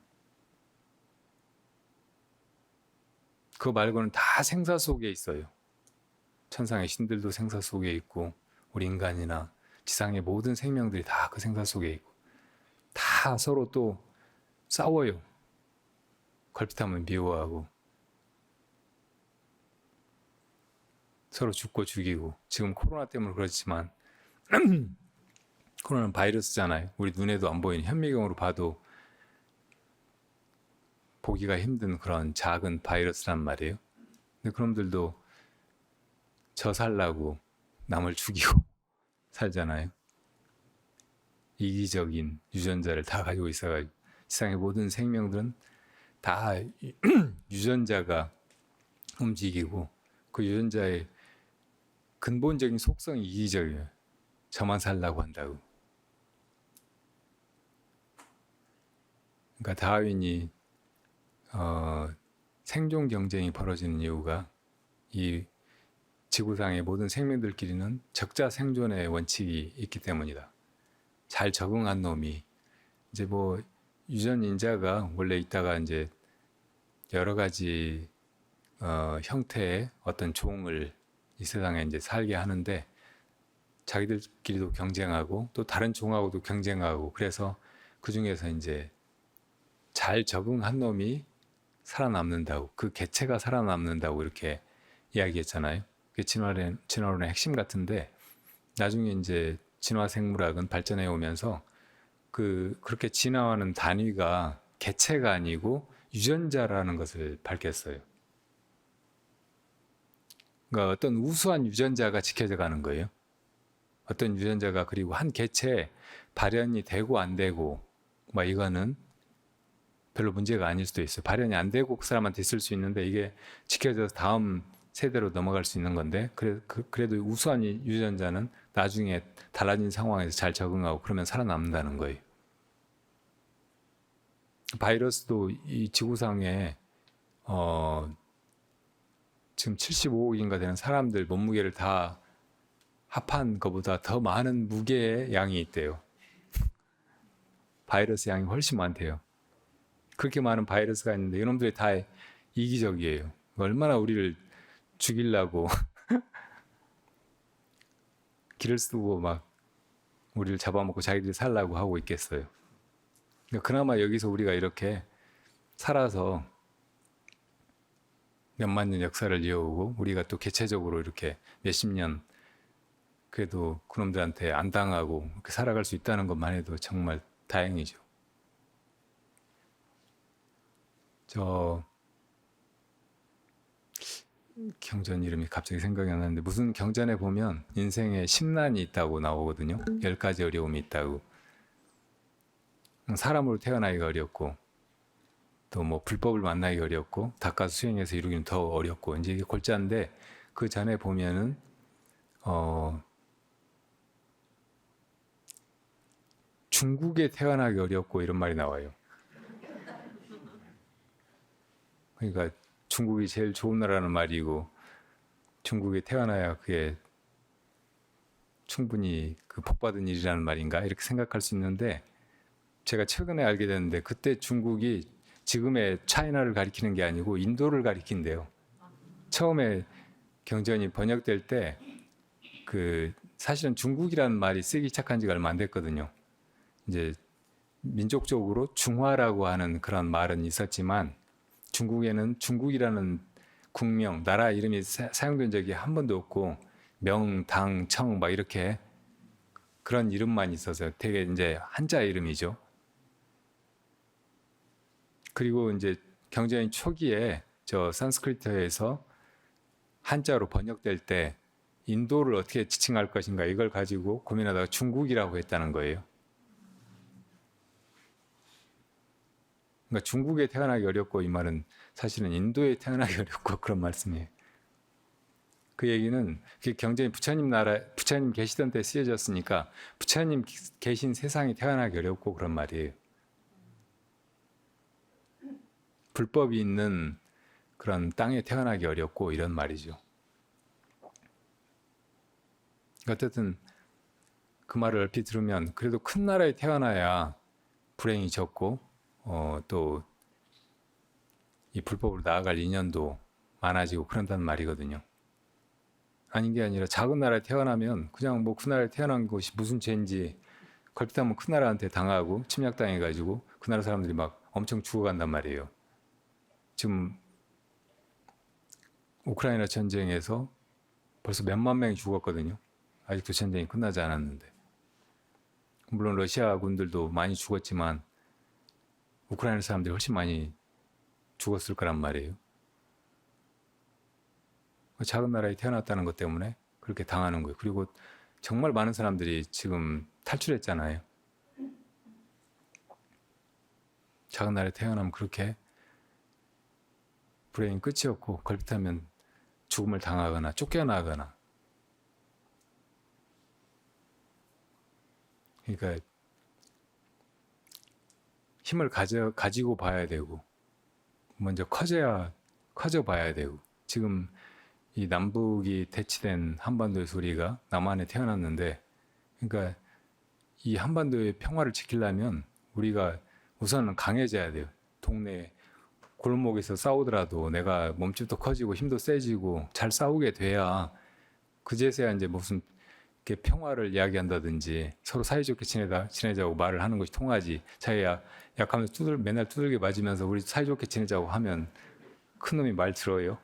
그거 말고는 다 생사 속에 있어요. 천상의 신들도 생사 속에 있고 우리 인간이나 지상의 모든 생명들이 다 그 생사 속에 있고 다 서로 또 싸워요. 걸핏하면 미워하고 서로 죽고 죽이고 지금 코로나 때문에 그렇지만 코로나는 바이러스잖아요. 우리 눈에도 안 보이는 현미경으로 봐도 보기가 힘든 그런 작은 바이러스란 말이에요. 근데 그놈들도 저 살라고 남을 죽이고 살잖아요. 이기적인 유전자를 다 가지고 있어가지고 세상의 모든 생명들은 다 유전자가 움직이고 그 유전자의 근본적인 속성이 이기적이에요. 저만 살라고 한다고. 그러니까 다윈이 생존 경쟁이 벌어지는 이유가 이 지구상의 모든 생명들끼리는 적자 생존의 원칙이 있기 때문이다. 잘 적응한 놈이 이제 뭐 유전 인자가 원래 있다가 이제 여러 가지 형태의 어떤 종을 이 세상에 이제 살게 하는데 자기들끼리도 경쟁하고 또 다른 종하고도 경쟁하고 그래서 그 중에서 이제 잘 적응한 놈이 살아남는다고 그 개체가 살아남는다고 이렇게 이야기했잖아요. 그게 진화론의 핵심 같은데 나중에 이제 진화 생물학은 발전해 오면서 그렇게 진화하는 단위가 개체가 아니고 유전자라는 것을 밝혔어요. 그러니까 어떤 우수한 유전자가 지켜져 가는 거예요. 어떤 유전자가 그리고 한 개체 발현이 되고 안 되고 뭐 이거는 별로 문제가 아닐 수도 있어요. 발현이 안 되고 그 사람한테 있을 수 있는데 이게 지켜져서 다음 세대로 넘어갈 수 있는 건데 그래도 우수한 유전자는 나중에 달라진 상황에서 잘 적응하고 그러면 살아남는다는 거예요. 바이러스도 이 지구상에 지금 75억인가 되는 사람들 몸무게를 다 합한 것보다 더 많은 무게의 양이 있대요. 바이러스 양이 훨씬 많대요. 그렇게 많은 바이러스가 있는데 이놈들이 다 이기적이에요. 얼마나 우리를 죽이려고 길을 쓰고 막 우리를 잡아먹고 자기들이 살라고 하고 있겠어요. 그나마 여기서 우리가 이렇게 살아서 몇만 년 역사를 이어오고 우리가 또 개체적으로 이렇게 몇십 년 그래도 그놈들한테 안 당하고 이렇게 살아갈 수 있다는 것만 해도 정말 다행이죠. 저 경전 이름이 갑자기 생각이 안 나는데 무슨 경전에 보면 인생에 심난이 있다고 나오거든요. 10가지 어려움이 있다고. 사람으로 태어나기가 어렵고 또 뭐 불법을 만나기 어렵고 닦아서 수행해서 이루기는 더 어렵고 이제 이게 골자인데 그 전에 보면은 중국에 태어나기 어렵고 이런 말이 나와요. 그러니까 중국이 제일 좋은 나라는 말이고 중국에 태어나야 그게 충분히 그 복받은 일이라는 말인가 이렇게 생각할 수 있는데 제가 최근에 알게 됐는데 그때 중국이 지금의 차이나를 가리키는 게 아니고 인도를 가리킨대요. 처음에 경전이 번역될 때 그 사실은 중국이라는 말이 쓰기 시작한 지가 얼마 안 됐거든요. 이제 민족적으로 중화라고 하는 그런 말은 있었지만 중국에는 중국이라는 국명, 나라 이름이 사용된 적이 한 번도 없고 명, 당, 청 막 이렇게 그런 이름만 있어서 되게 이제 한자 이름이죠. 그리고 이제 경전이 초기에 저 산스크리트에서 한자로 번역될 때 인도를 어떻게 지칭할 것인가 이걸 가지고 고민하다가 중국이라고 했다는 거예요. 그러니까 중국에 태어나기 어렵고 이 말은 사실은 인도에 태어나기 어렵고 그런 말씀이에요. 그 얘기는 그 경전이 부처님 계시던 때 쓰여졌으니까 부처님 계신 세상에 태어나기 어렵고 그런 말이에요. 불법이 있는 그런 땅에 태어나기 어렵고 이런 말이죠. 어쨌든 그 말을 얼핏 들으면 그래도 큰 나라에 태어나야 불행이 적고 또 이 불법으로 나아갈 인연도 많아지고 그런다는 말이거든요. 아닌 게 아니라 작은 나라에 태어나면 그냥 뭐 그 나라에 태어난 것이 무슨 죄인지 걸핏하면 큰 나라한테 당하고 침략당해가지고 그 나라 사람들이 막 엄청 죽어간단 말이에요. 지금 우크라이나 전쟁에서 벌써 몇만 명이 죽었거든요. 아직도 전쟁이 끝나지 않았는데. 물론 러시아 군들도 많이 죽었지만 우크라이나 사람들이 훨씬 많이 죽었을 거란 말이에요. 작은 나라에 태어났다는 것 때문에 그렇게 당하는 거예요. 그리고 정말 많은 사람들이 지금 탈출했잖아요. 작은 나라에 태어나면 그렇게 불행이 끝이 없고 걸핏하면 죽음을 당하거나 쫓겨나거나 그러니까 힘을 가지고 봐야 되고 먼저 커져 봐야 되고 지금 이 남북이 대치된 한반도에서 우리가 남한에 태어났는데 그러니까 이 한반도의 평화를 지키려면 우리가 우선은 강해져야 돼요. 동네 골목에서 싸우더라도 내가 몸집도 커지고 힘도 세지고 잘 싸우게 돼야 그제서야 이제 무슨 이렇게 평화를 이야기한다든지 서로 사이좋게 지내자고 말을 하는 것이 통하지. 자기가 약하면서 맨날 두들겨 맞으면서 우리 사이좋게 지내자고 하면 큰 놈이 말 들어요.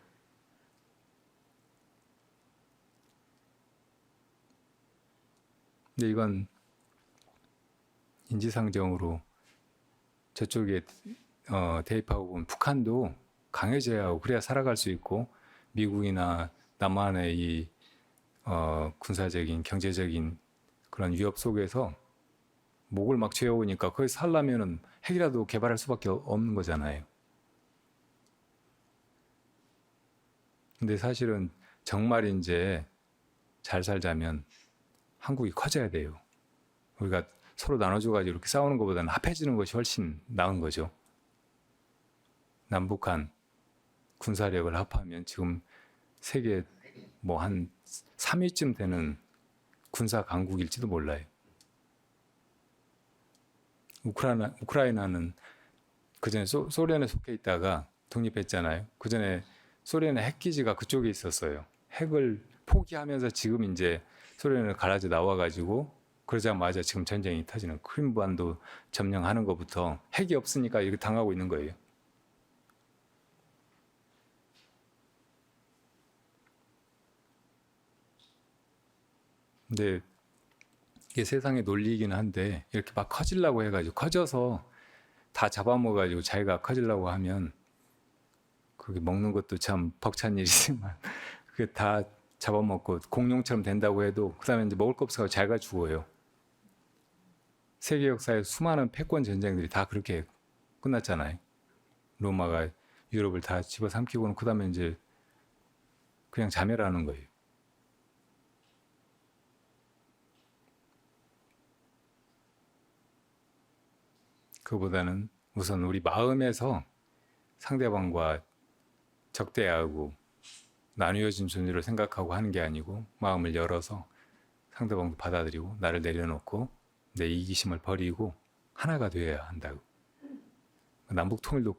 근데 이건 인지상정으로 저쪽에 대입하고 보면 북한도 강해져야 하고 그래야 살아갈 수 있고 미국이나 남한의 이 군사적인 경제적인 그런 위협 속에서 목을 막 죄어오니까 거기 살려면은 핵이라도 개발할 수밖에 없는 거잖아요. 근데 사실은 정말 이제 잘 살자면 한국이 커져야 돼요. 우리가 서로 나눠줘가지고 이렇게 싸우는 것보다는 합해지는 것이 훨씬 나은 거죠. 남북한 군사력을 합하면 지금 세계 뭐 한 3위쯤 되는 군사 강국일지도 몰라요. 우크라이나는 그전에 소련에 속해 있다가 독립했잖아요. 그전에 소련의 핵기지가 그쪽에 있었어요. 핵을 포기하면서 지금 이제 소련을 갈라져 나와가지고 그러자마자 지금 전쟁이 터지는 크림반도 점령하는 것부터 핵이 없으니까 이렇게 당하고 있는 거예요. 근데 이게 세상의 논리이긴 한데 이렇게 막 커지려고 해가지고 커져서 다 잡아먹어가지고 자기가 커지려고 하면 그게 먹는 것도 참 벅찬 일이지만 그게 다 잡아먹고 공룡처럼 된다고 해도 그다음에 이제 먹을 거 없어서 자기가 죽어요. 세계 역사의 수많은 패권 전쟁들이 다 그렇게 끝났잖아요. 로마가 유럽을 다 집어삼키고는 그다음에 이제 그냥 자멸하는 거예요. 그보다는 우선 우리 마음에서 상대방과 적대하고 나뉘어진 존재로 생각하고 하는 게 아니고 마음을 열어서 상대방도 받아들이고 나를 내려놓고 내 이기심을 버리고 하나가 되어야 한다고. 남북 통일도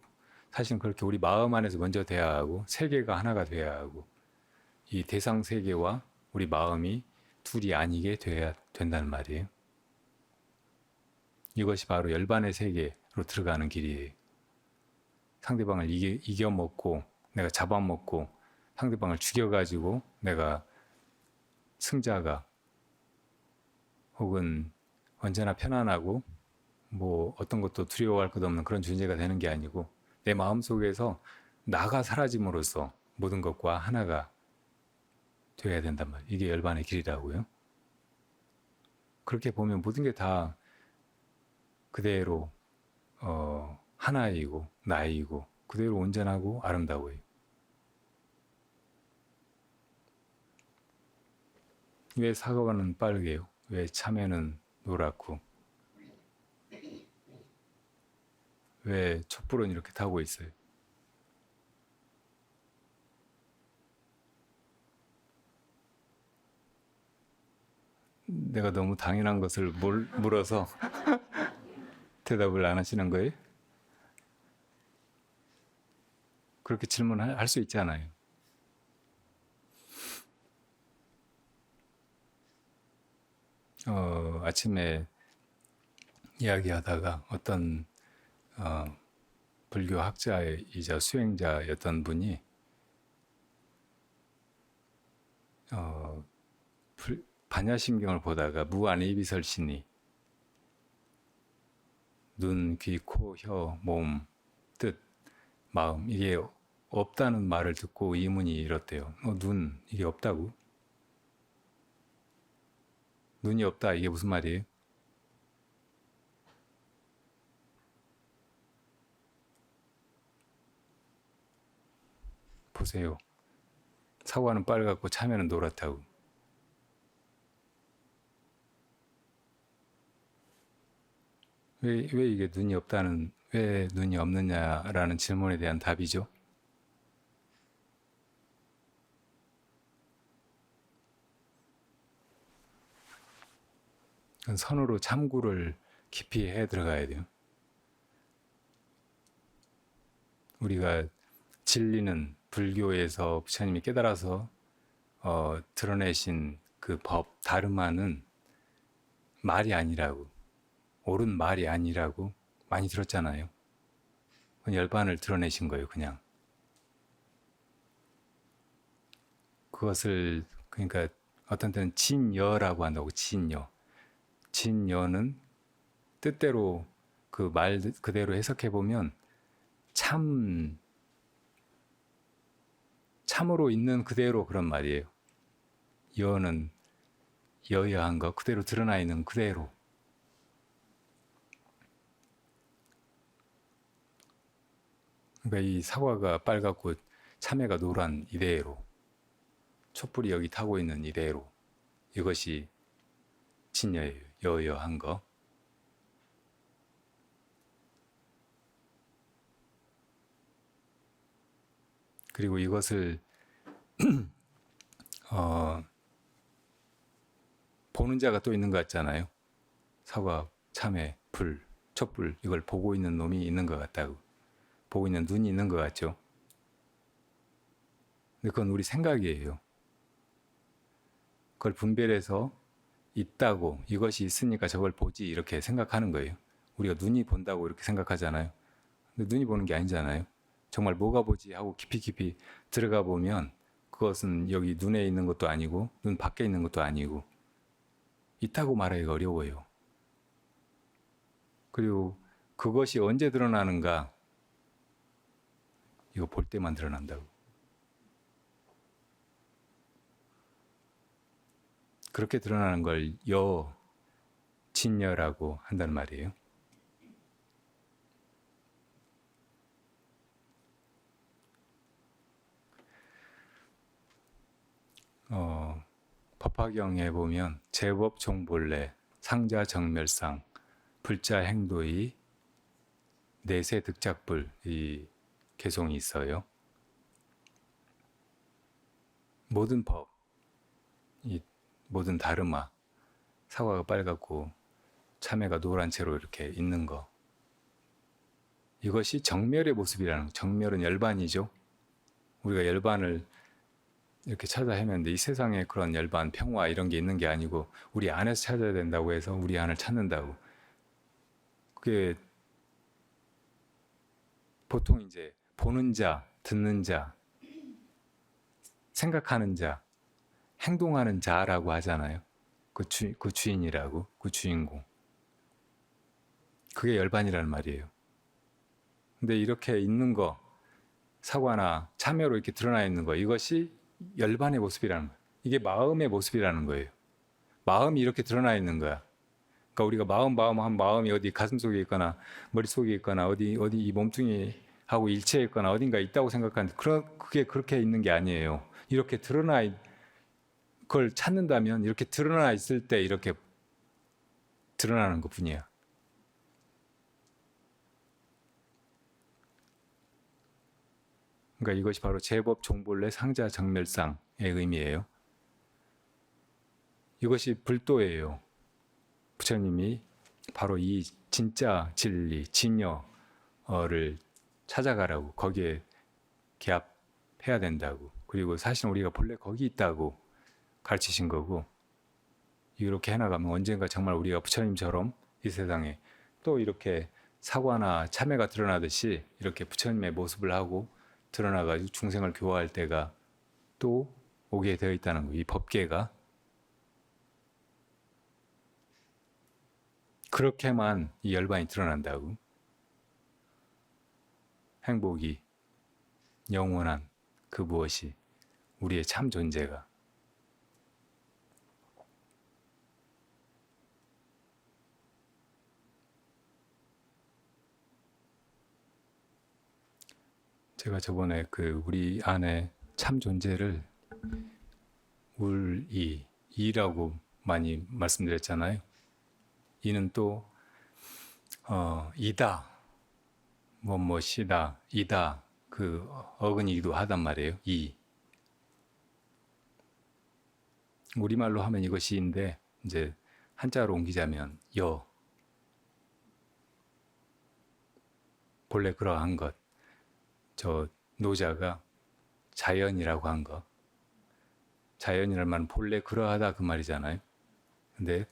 사실은 그렇게 우리 마음 안에서 먼저 돼야 하고 세계가 하나가 돼야 하고 이 대상 세계와 우리 마음이 둘이 아니게 돼야 된다는 말이에요. 이것이 바로 열반의 세계로 들어가는 길이에요. 상대방을 이겨먹고 내가 잡아먹고 상대방을 죽여가지고 내가 승자가 혹은 언제나 편안하고 뭐 어떤 것도 두려워할 것 없는 그런 존재가 되는 게 아니고 내 마음속에서 나가 사라짐으로써 모든 것과 하나가 되어야 된단 말이에요. 이게 열반의 길이라고요. 그렇게 보면 모든 게 다 그대로 하나이고 나이고 그대로 온전하고 아름다워요. 왜 사과는 빨개요? 왜 참외는 노랗고 왜 촛불은 이렇게 타고 있어요? 내가 너무 당연한 것을 물어서 대답을 안 하시는 거예요? 그렇게 질문할 수 있잖아요. 아침에 이야기하다가 어떤 불교 학자이자 수행자였던 분이 반야심경을 보다가 무안이비설신이 눈, 귀, 코, 혀, 몸, 뜻, 마음 이게 없다는 말을 듣고 이문이 이렇대요. 눈 이게 없다고? 눈이 없다 이게 무슨 말이에요? 보세요. 사과는 빨갛고 참외는 노랗다고. 왜 이게 왜 눈이 없느냐라는 질문에 대한 답이죠. 선으로 참구를 깊이 해 들어가야 돼요. 우리가 진리는 불교에서 부처님이 깨달아서 드러내신 그 법, 다르마는 말이 아니라고, 옳은 말이 아니라고 많이 들었잖아요. 열반을 드러내신 거예요, 그냥. 그것을, 그러니까 어떤 때는 진여라고 한다고, 진여. 진여는 뜻대로 그 말 그대로 해석해보면 참으로 있는 그대로 그런 말이에요. 여는 여여한 거 그대로 드러나 있는 그대로. 그러니까 이 사과가 빨갛고 참외가 노란 이대로, 촛불이 여기 타고 있는 이대로, 이것이 진여예요. 여여한 거. 그리고 이것을 보는 자가 또 있는 것 같잖아요. 사과, 참외, 불, 촛불 이걸 보고 있는 놈이 있는 것 같다고. 보고 있는 눈이 있는 것 같죠. 근데 그건 우리 생각이에요. 그걸 분별해서 있다고, 이것이 있으니까 저걸 보지 이렇게 생각하는 거예요. 우리가 눈이 본다고 이렇게 생각하잖아요. 근데 눈이 보는 게 아니잖아요. 정말 뭐가 보지 하고 깊이 들어가 보면 그것은 여기 눈에 있는 것도 아니고 눈 밖에 있는 것도 아니고 있다고 말하기가 어려워요. 그리고 그것이 언제 드러나는가? 이거 볼 때만 드러난다고. 그렇게 드러나는 걸 진여라고 한다는 말이에요. 법화경에 보면 제법 종본래, 상자 정멸상, 불자 행도의 내세 득작불 이 개송이 있어요. 모든 법, 이 모든 다르마, 사과가 빨갛고 참외가 노란 채로 이렇게 있는 거. 이것이 정멸의 모습이라는 거. 정멸은 열반이죠. 우리가 열반을 이렇게 찾아 헤매는데 이 세상에 그런 열반, 평화 이런 게 있는 게 아니고 우리 안에서 찾아야 된다고 해서 우리 안을 찾는다고. 그게 보통 이제 보는 자, 듣는 자, 생각하는 자, 행동하는 자라고 하잖아요. 그 주인이라고, 그 주인공. 그게 열반이라는 말이에요. 근데 이렇게 있는 거, 사과나 참여로 이렇게 드러나 있는 거, 이것이 열반의 모습이라는 거예요. 이게 마음의 모습이라는 거예요. 마음이 이렇게 드러나 있는 거야. 그러니까 우리가 한 마음이 어디 가슴 속에 있거나 머릿 속에 있거나 어디 이 몸뚱이하고 일체에 있거나 어딘가 있다고 생각하는데 그게 그렇게 있는 게 아니에요. 이렇게 그걸 찾는다면 이렇게 드러나 있을 때 이렇게 드러나는 것뿐이야. 그러니까 이것이 바로 제법 종본래 상자 정멸상의 의미예요. 이것이 불도예요. 부처님이 바로 이 진짜 진리, 진여를 찾아가라고, 거기에 개합해야 된다고. 그리고 사실 우리가 본래 거기 있다고 가르치신 거고, 이렇게 해나가면 언젠가 정말 우리가 부처님처럼 이 세상에 또 이렇게 사과나 참회가 드러나듯이 이렇게 부처님의 모습을 하고 드러나가지고 중생을 교화할 때가 또 오게 되어 있다는 거예요. 이 법계가. 그렇게만 이 열반이 드러난다고. 행복이, 영원한 그 무엇이, 우리의 참 존재가. 제가 저번에 우리 안에 참 존재를 이라고 많이 말씀드렸잖아요. 이는 또 이다, 뭐뭐시다, 이다 그 어근이기도 하단 말이에요. 우리말로 하면 이것이 인데 이제 한자로 옮기자면 본래 그러한 것. 저 노자가 자연이라고 한 것. 자연이라는 말은 본래 그러하다 그 말이잖아요. 근데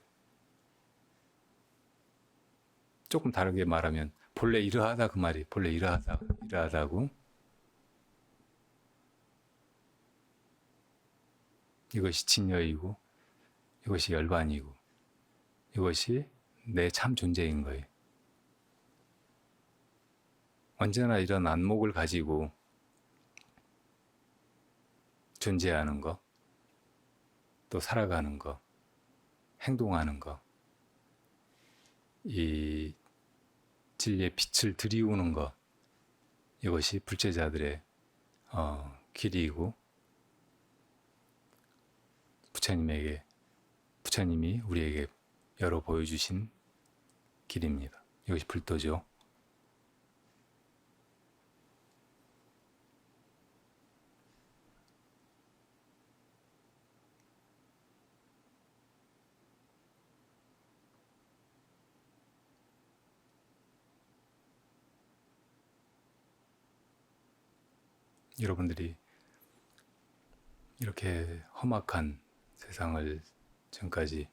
조금 다르게 말하면 본래 이러하다 그 말이. 본래 이러하다고. 이것이 진여이고 이것이 열반이고 이것이 내 참 존재인 거예요. 언제나 이런 안목을 가지고 존재하는 거, 또 살아가는 거, 행동하는 거, 이 진리의 빛을 들이우는 것, 이것이 불제자들의 길이고 부처님이 우리에게 열어 보여주신 길입니다. 이것이 불도죠. 여러분들이 이렇게 험악한 세상을 지금까지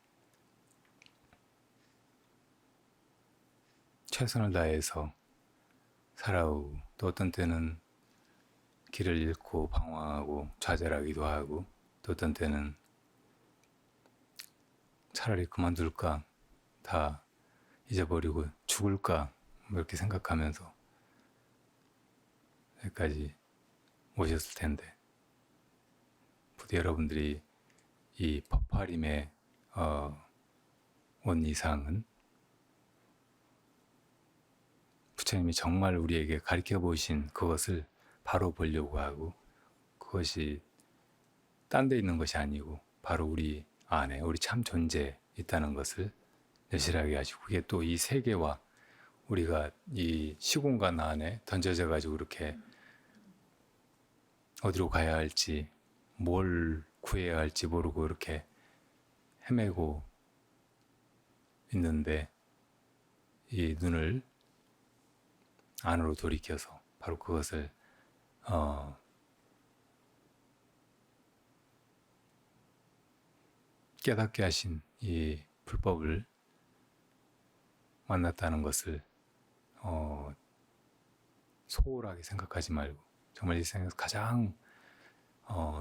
최선을 다해서 살아오고, 또 어떤 때는 길을 잃고 방황하고 좌절하기도 하고, 또 어떤 때는 차라리 그만둘까, 다 잊어버리고 죽을까, 뭐 이렇게 생각하면서 여기까지 오셨을 텐데, 부디 여러분들이 이 퍼파림에 온 이상은 부처님이 정말 우리에게 가르쳐 보신 그것을 바로 보려고 하고, 그것이 딴 데 있는 것이 아니고 바로 우리 안에 우리 참 존재에 있다는 것을 여실하게 하시고, 그게 또 이 세계와 우리가 이 시공간 안에 던져져 가지고 이렇게 어디로 가야 할지, 뭘 구해야 할지 모르고 이렇게 헤매고 있는데, 이 눈을 안으로 돌이켜서 바로 그것을 깨닫게 하신 이 불법을 만났다는 것을 소홀하게 생각하지 말고, 정말 이 세상에서 가장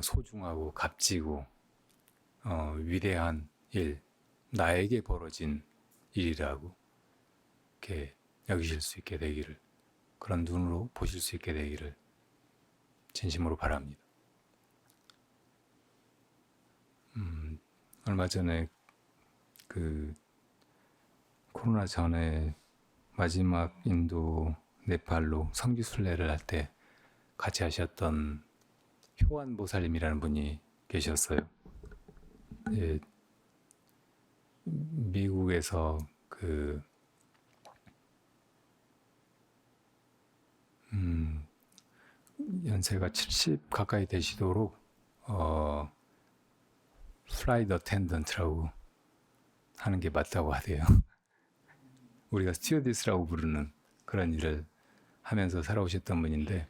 소중하고 값지고 위대한 일, 나에게 벌어진 일이라고 이렇게 여기실 수 있게 되기를, 그런 눈으로 보실 수 있게 되기를 진심으로 바랍니다. 얼마 전에 그 코로나 전에 마지막 인도 네팔로 성지순례를 할 때 같이 하셨던 효안 보살님이라는 분이 계셨어요. 예, 미국에서 그 연세가 70 가까이 되시도록 플라이트 어텐던트라고 하는 게 맞다고 하대요. 우리가 스튜어디스라고 부르는 그런 일을 하면서 살아오셨던 분인데,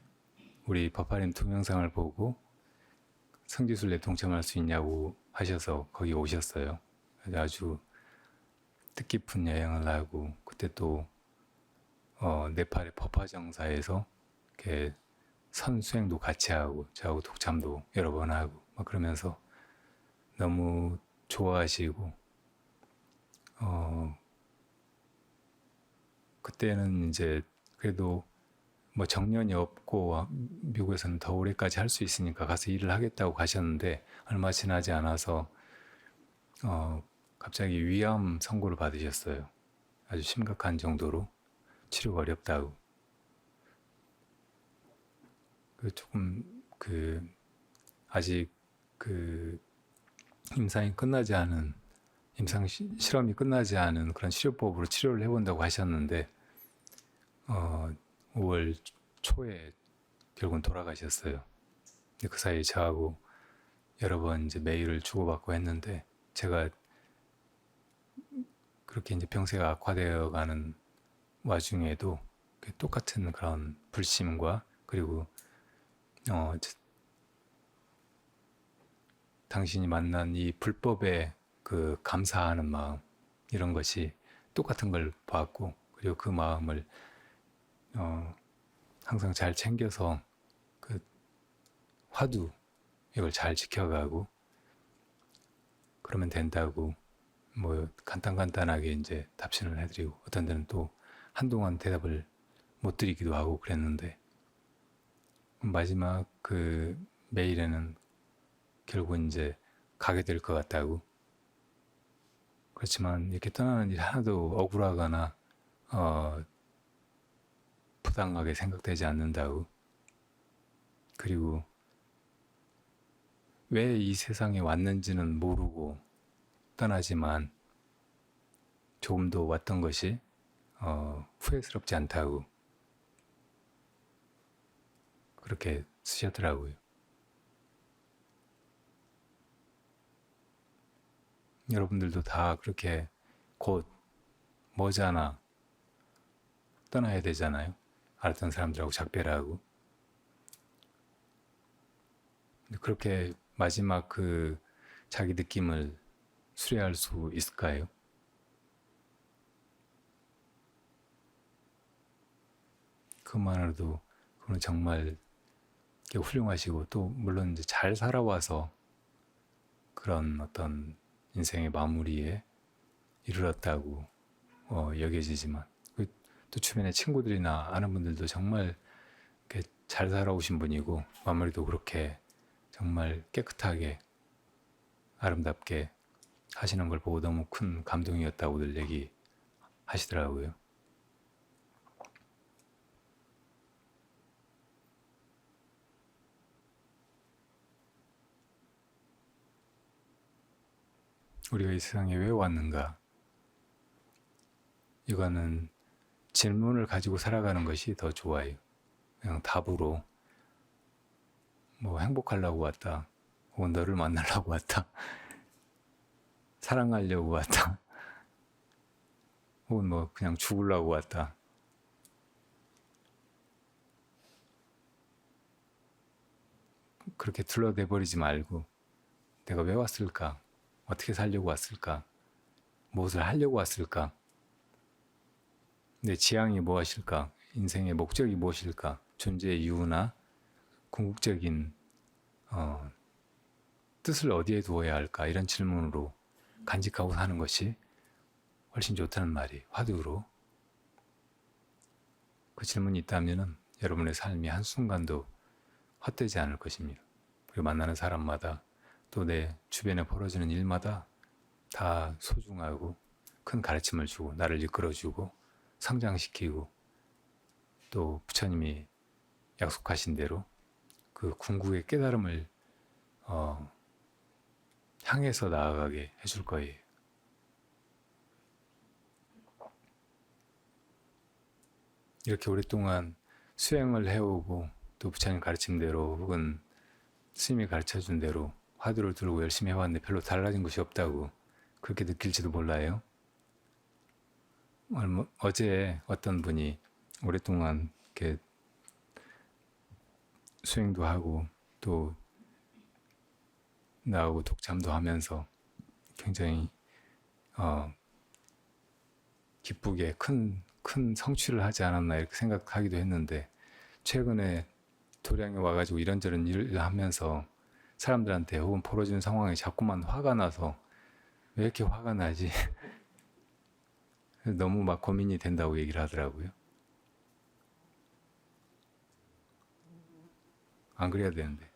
우리 버파림 동영상을 보고 성지순례 동참할 수 있냐고 하셔서 거기 오셨어요. 아주 뜻깊은 여행을 하고, 그때 또 네팔의 버파정사에서 이렇게 선수행도 같이 하고, 저하고 독참도 여러 번 하고 막 그러면서 너무 좋아하시고, 그때는 이제 그래도 뭐 정년이 없고 미국에서는 더 오래까지 할 수 있으니까 가서 일을 하겠다고 가셨는데, 얼마 지나지 않아서 갑자기 위암 선고를 받으셨어요. 아주 심각한 정도로 치료가 어렵다고. 조금 아직 임상 실험이 끝나지 않은 그런 치료법으로 치료를 해본다고 하셨는데, 5월 초에 결국은 돌아가셨어요. 근데 그 사이에 저하고 여러 번 이제 메일을 주고받고 했는데, 제가 그렇게 이제 병세가 악화되어 가는 와중에도 똑같은 그런 불심과, 그리고 당신이 만난 이 불법에 그 감사하는 마음, 이런 것이 똑같은 걸 봤고, 그리고 그 마음을 항상 잘 챙겨서 그 화두 이걸 잘 지켜가고 그러면 된다고 뭐 간단하게 이제 답신을 해드리고, 어떤 데는 또 한동안 대답을 못 드리기도 하고 그랬는데, 마지막 그 메일에는 결국 이제 가게 될 것 같다고, 그렇지만 이렇게 떠나는 일 하나도 억울하거나 부당하게 생각되지 않는다고, 그리고 왜 이 세상에 왔는지는 모르고 떠나지만 조금 더 왔던 것이 후회스럽지 않다고 그렇게 쓰셨더라고요. 여러분들도 다 그렇게 곧 머지않아 떠나야 되잖아요. 알았던 사람들하고 작별하고. 그렇게 마지막 그 자기 느낌을 수리할 수 있을까요? 그것만으로도 그건 정말 훌륭하시고, 또 물론 이제 잘 살아와서 그런 어떤 인생의 마무리에 이르렀다고 여겨지지만, 또 주변의 친구들이나 아는 분들도 정말 이렇게 잘 살아오신 분이고 마무리도 그렇게 정말 깨끗하게 아름답게 하시는 걸 보고 너무 큰 감동이었다고들 얘기하시더라고요. 우리가 이 세상에 왜 왔는가? 이거는 질문을 가지고 살아가는 것이 더 좋아요. 그냥 답으로 뭐 행복하려고 왔다, 혹은 너를 만나려고 왔다, 사랑하려고 왔다, 혹은 뭐 그냥 죽으려고 왔다. 그렇게 둘러대 버리지 말고 내가 왜 왔을까? 어떻게 살려고 왔을까? 무엇을 하려고 왔을까? 내 지향이 무엇일까? 인생의 목적이 무엇일까? 존재의 이유나 궁극적인 뜻을 어디에 두어야 할까? 이런 질문으로 간직하고 사는 것이 훨씬 좋다는 말이 화두로. 그 질문이 있다면 여러분의 삶이 한순간도 헛되지 않을 것입니다. 그리고 만나는 사람마다 또 내 주변에 벌어지는 일마다 다 소중하고 큰 가르침을 주고 나를 이끌어주고 성장시키고, 또 부처님이 약속하신 대로 그 궁극의 깨달음을 향해서 나아가게 해줄 거예요. 이렇게 오랫동안 수행을 해오고 또 부처님 가르침대로 혹은 스님이 가르쳐준 대로 화두를 들고 열심히 해왔는데 별로 달라진 것이 없다고 그렇게 느낄지도 몰라요. 어제 어떤 분이 오랫동안 이렇게 수행도 하고 또 나하고 독참도 하면서 굉장히 기쁘게 큰 성취를 하지 않았나 이렇게 생각하기도 했는데, 최근에 도량에 와가지고 이런저런 일을 하면서 사람들한테 혹은 벌어지는 상황에 자꾸만 화가 나서 왜 이렇게 화가 나지? 너무 막 고민이 된다고 얘기를 하더라고요. 안 그래야 되는데.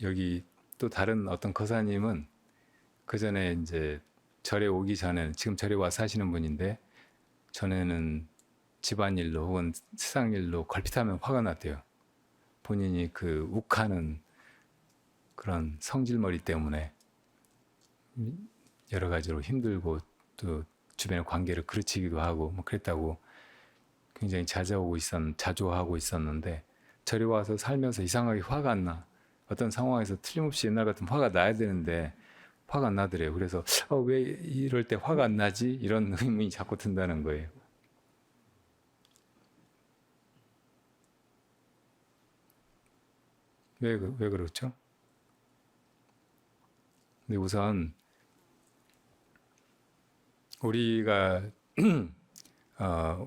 여기 또 다른 어떤 거사님은 그 전에 이제 절에 오기 전에, 지금 절에 와서 사시는 분인데 전에는 집안일로 혹은 세상일로 걸핏하면 화가 났대요. 본인이 그 욱하는 그런 성질머리 때문에 여러 가지로 힘들고 또 주변의 관계를 그르치기도 하고 뭐 그랬다고 굉장히 자조하고 있었는데, 절에 와서 살면서 이상하게 화가 안 나. 어떤 상황에서 틀림없이 옛날 같으면 화가 나야 되는데 화가 안 나더래요. 그래서 왜 이럴 때 화가 안 나지? 이런 의문이 자꾸 든다는 거예요. 왜 그렇죠? 근데 우선 우리가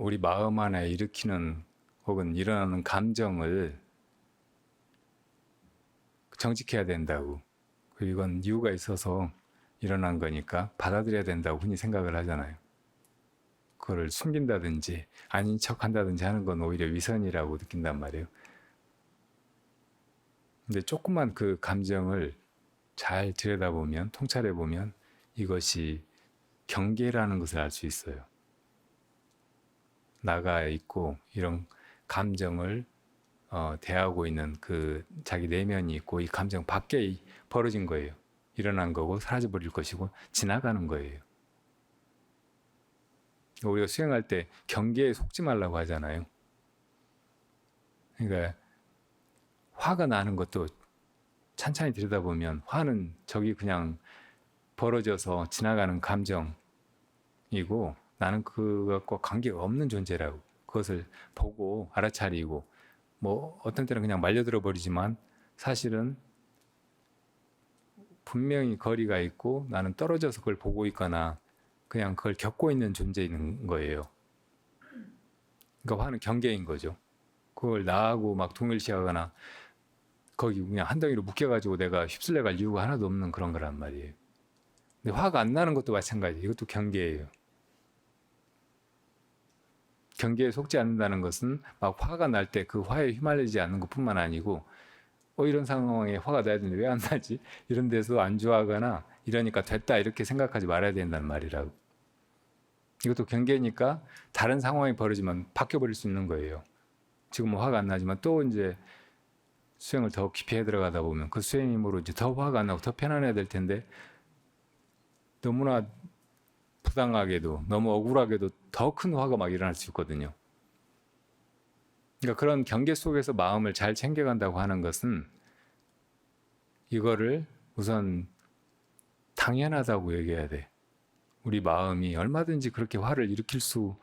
우리 마음 안에 일으키는 혹은 일어나는 감정을 정직해야 된다고. 그리고 이건 이유가 있어서 일어난 거니까 받아들여야 된다고 흔히 생각을 하잖아요. 그거를 숨긴다든지 아닌 척 한다든지 하는 건 오히려 위선이라고 느낀단 말이에요. 근데 조금만 그 감정을 잘 들여다보면, 통찰해보면 이것이 경계라는 것을 알 수 있어요. 나가 있고 이런 감정을 대하고 있는 그 자기 내면이 있고, 이 감정 밖에 벌어진 거예요. 일어난 거고 사라져 버릴 것이고 지나가는 거예요. 우리가 수행할 때 경계에 속지 말라고 하잖아요. 그러니까 화가 나는 것도 찬찬히 들여다보면 화는 저기 그냥 벌어져서 지나가는 감정이고, 나는 그것과 관계가 없는 존재라고. 그것을 보고 알아차리고, 뭐 어떤 때는 그냥 말려들어 버리지만 사실은 분명히 거리가 있고 나는 떨어져서 그걸 보고 있거나 그냥 그걸 겪고 있는 존재인 거예요. 그러니까 화는 경계인 거죠. 그걸 나하고 막 동일시하거나 거기 그냥 한 덩이로 묶여가지고 내가 휩쓸려 갈 이유가 하나도 없는 그런 거란 말이에요. 근데 화가 안 나는 것도 마찬가지. 이것도 경계예요. 경계에 속지 않는다는 것은 막 화가 날 때 그 화에 휘말리지 않는 것뿐만 아니고 이런 상황에 화가 나야 되는데 왜 안 나지? 이런 데서 안주하거나 이러니까 됐다 이렇게 생각하지 말아야 된다는 말이라고. 이것도 경계니까 다른 상황이 벌어지면 바뀌어버릴 수 있는 거예요. 지금 뭐 화가 안 나지만 또 이제 수행을 더 깊이 해 들어가다 보면 그 수행 힘으로 이제 더 화가 안 나고 더 편안해야 될 텐데 너무나 부당하게도 너무 억울하게도 더 큰 화가 막 일어날 수 있거든요. 그러니까 그런 경계 속에서 마음을 잘 챙겨간다고 하는 것은 이거를 우선 당연하다고 얘기해야 돼. 우리 마음이 얼마든지 그렇게 화를 일으킬 수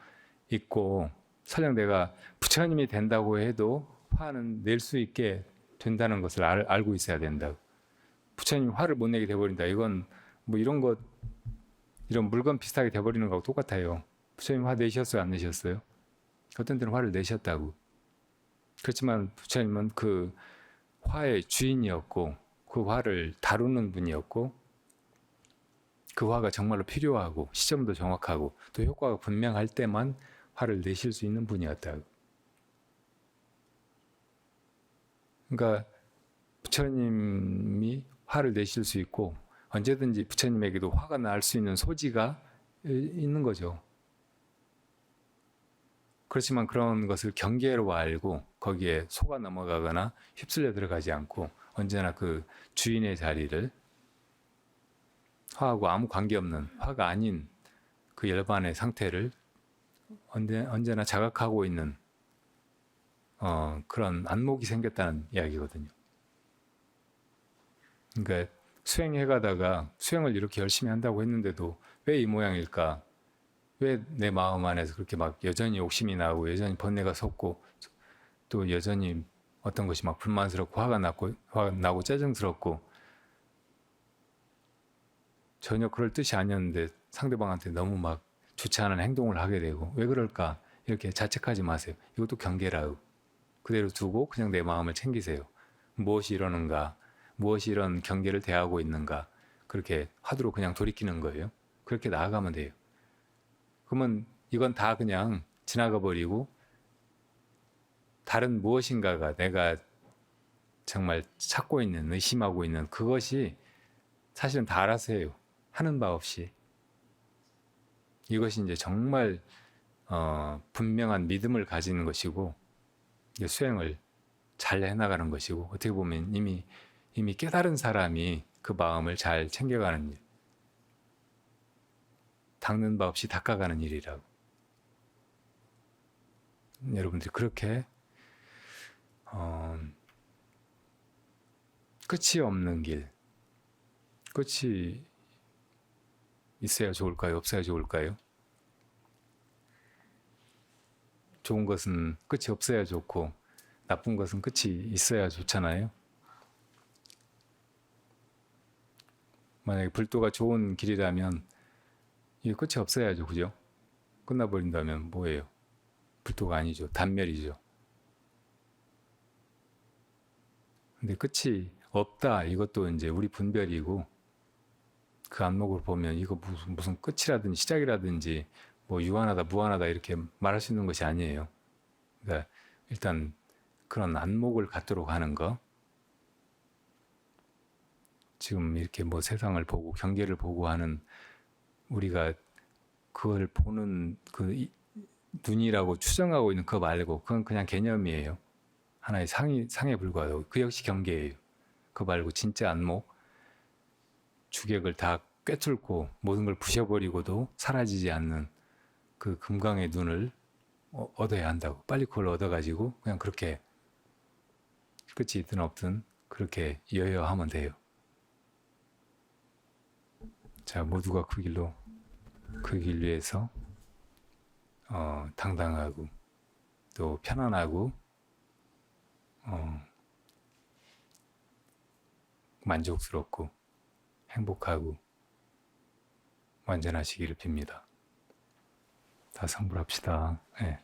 있고 설령 내가 부처님이 된다고 해도 화는 낼 수 있게 된다는 것을 알고 있어야 된다고. 부처님 화를 못 내게 돼버린다. 이건 뭐 이런 물건 비슷하게 돼버리는 거하고 똑같아요. 부처님 화 내셨어요? 안 내셨어요? 어떤 때는 화를 내셨다고. 그렇지만 부처님은 그 화의 주인이었고 그 화를 다루는 분이었고 그 화가 정말로 필요하고 시점도 정확하고 또 효과가 분명할 때만 화를 내실 수 있는 분이었다고. 그러니까 부처님이 화를 내실 수 있고 언제든지 부처님에게도 화가 날 수 있는 소지가 있는 거죠. 그렇지만 그런 것을 경계로 알고 거기에 속아 넘어가거나 휩쓸려 들어가지 않고 언제나 그 주인의 자리를 화하고 아무 관계없는 화가 아닌 그 열반의 상태를 언제나 자각하고 있는 그런 안목이 생겼다는 이야기거든요. 그러니까 수행해 가다가 수행을 이렇게 열심히 한다고 했는데도 왜 이 모양일까? 왜 내 마음 안에서 그렇게 막 여전히 욕심이 나고 여전히 번뇌가 솟고 또 여전히 어떤 것이 막 불만스럽고 화가 나고 짜증스럽고 전혀 그럴 뜻이 아니었는데 상대방한테 너무 막 좋지 않은 행동을 하게 되고 왜 그럴까? 이렇게 자책하지 마세요. 이것도 경계라고. 그대로 두고 그냥 내 마음을 챙기세요. 무엇이 이러는가? 무엇이 이런 경계를 대하고 있는가? 그렇게 화두로 그냥 돌이키는 거예요. 그렇게 나아가면 돼요. 그러면 이건 다 그냥 지나가 버리고 다른 무엇인가가 내가 정말 찾고 있는, 의심하고 있는 그것이 사실은 다 알아서 해요. 하는 바 없이. 이것이 이제 정말 분명한 믿음을 가지는 것이고 수행을 잘 해나가는 것이고 어떻게 보면 이미 깨달은 사람이 그 마음을 잘 챙겨가는 일, 닦는 바 없이 닦아가는 일이라고. 여러분들이 그렇게 끝이 없는 길, 끝이 있어야 좋을까요? 없어야 좋을까요? 좋은 것은 끝이 없어야 좋고 나쁜 것은 끝이 있어야 좋잖아요. 만약에 불도가 좋은 길이라면 이게 끝이 없어야죠. 그죠? 끝나버린다면 뭐예요? 불도가 아니죠. 단멸이죠. 근데 끝이 없다. 이것도 이제 우리 분별이고 그 안목으로 보면 이거 무슨 끝이라든지 시작이라든지 뭐 유한하다 무한하다 이렇게 말할 수 있는 것이 아니에요. 그러니까 일단 그런 안목을 갖도록 하는 거. 지금 이렇게 뭐 세상을 보고 경계를 보고 하는 우리가 그걸 보는 그 눈이라고 추정하고 있는 그거 말고 그건 그냥 개념이에요. 하나의 상에 불과하고 그 역시 경계예요. 그거 말고 진짜 안목, 주객을 다 꿰뚫고 모든 걸 부셔버리고도 사라지지 않는 그 금강의 눈을 얻어야 한다고. 빨리 그걸 얻어가지고 그냥 그렇게 끝이 있든 없든 그렇게 여여하면 돼요. 자, 모두가 그 길 위해서 당당하고 또 편안하고 만족스럽고 행복하고 완전하시기를 빕니다. 다 성불합시다. 예.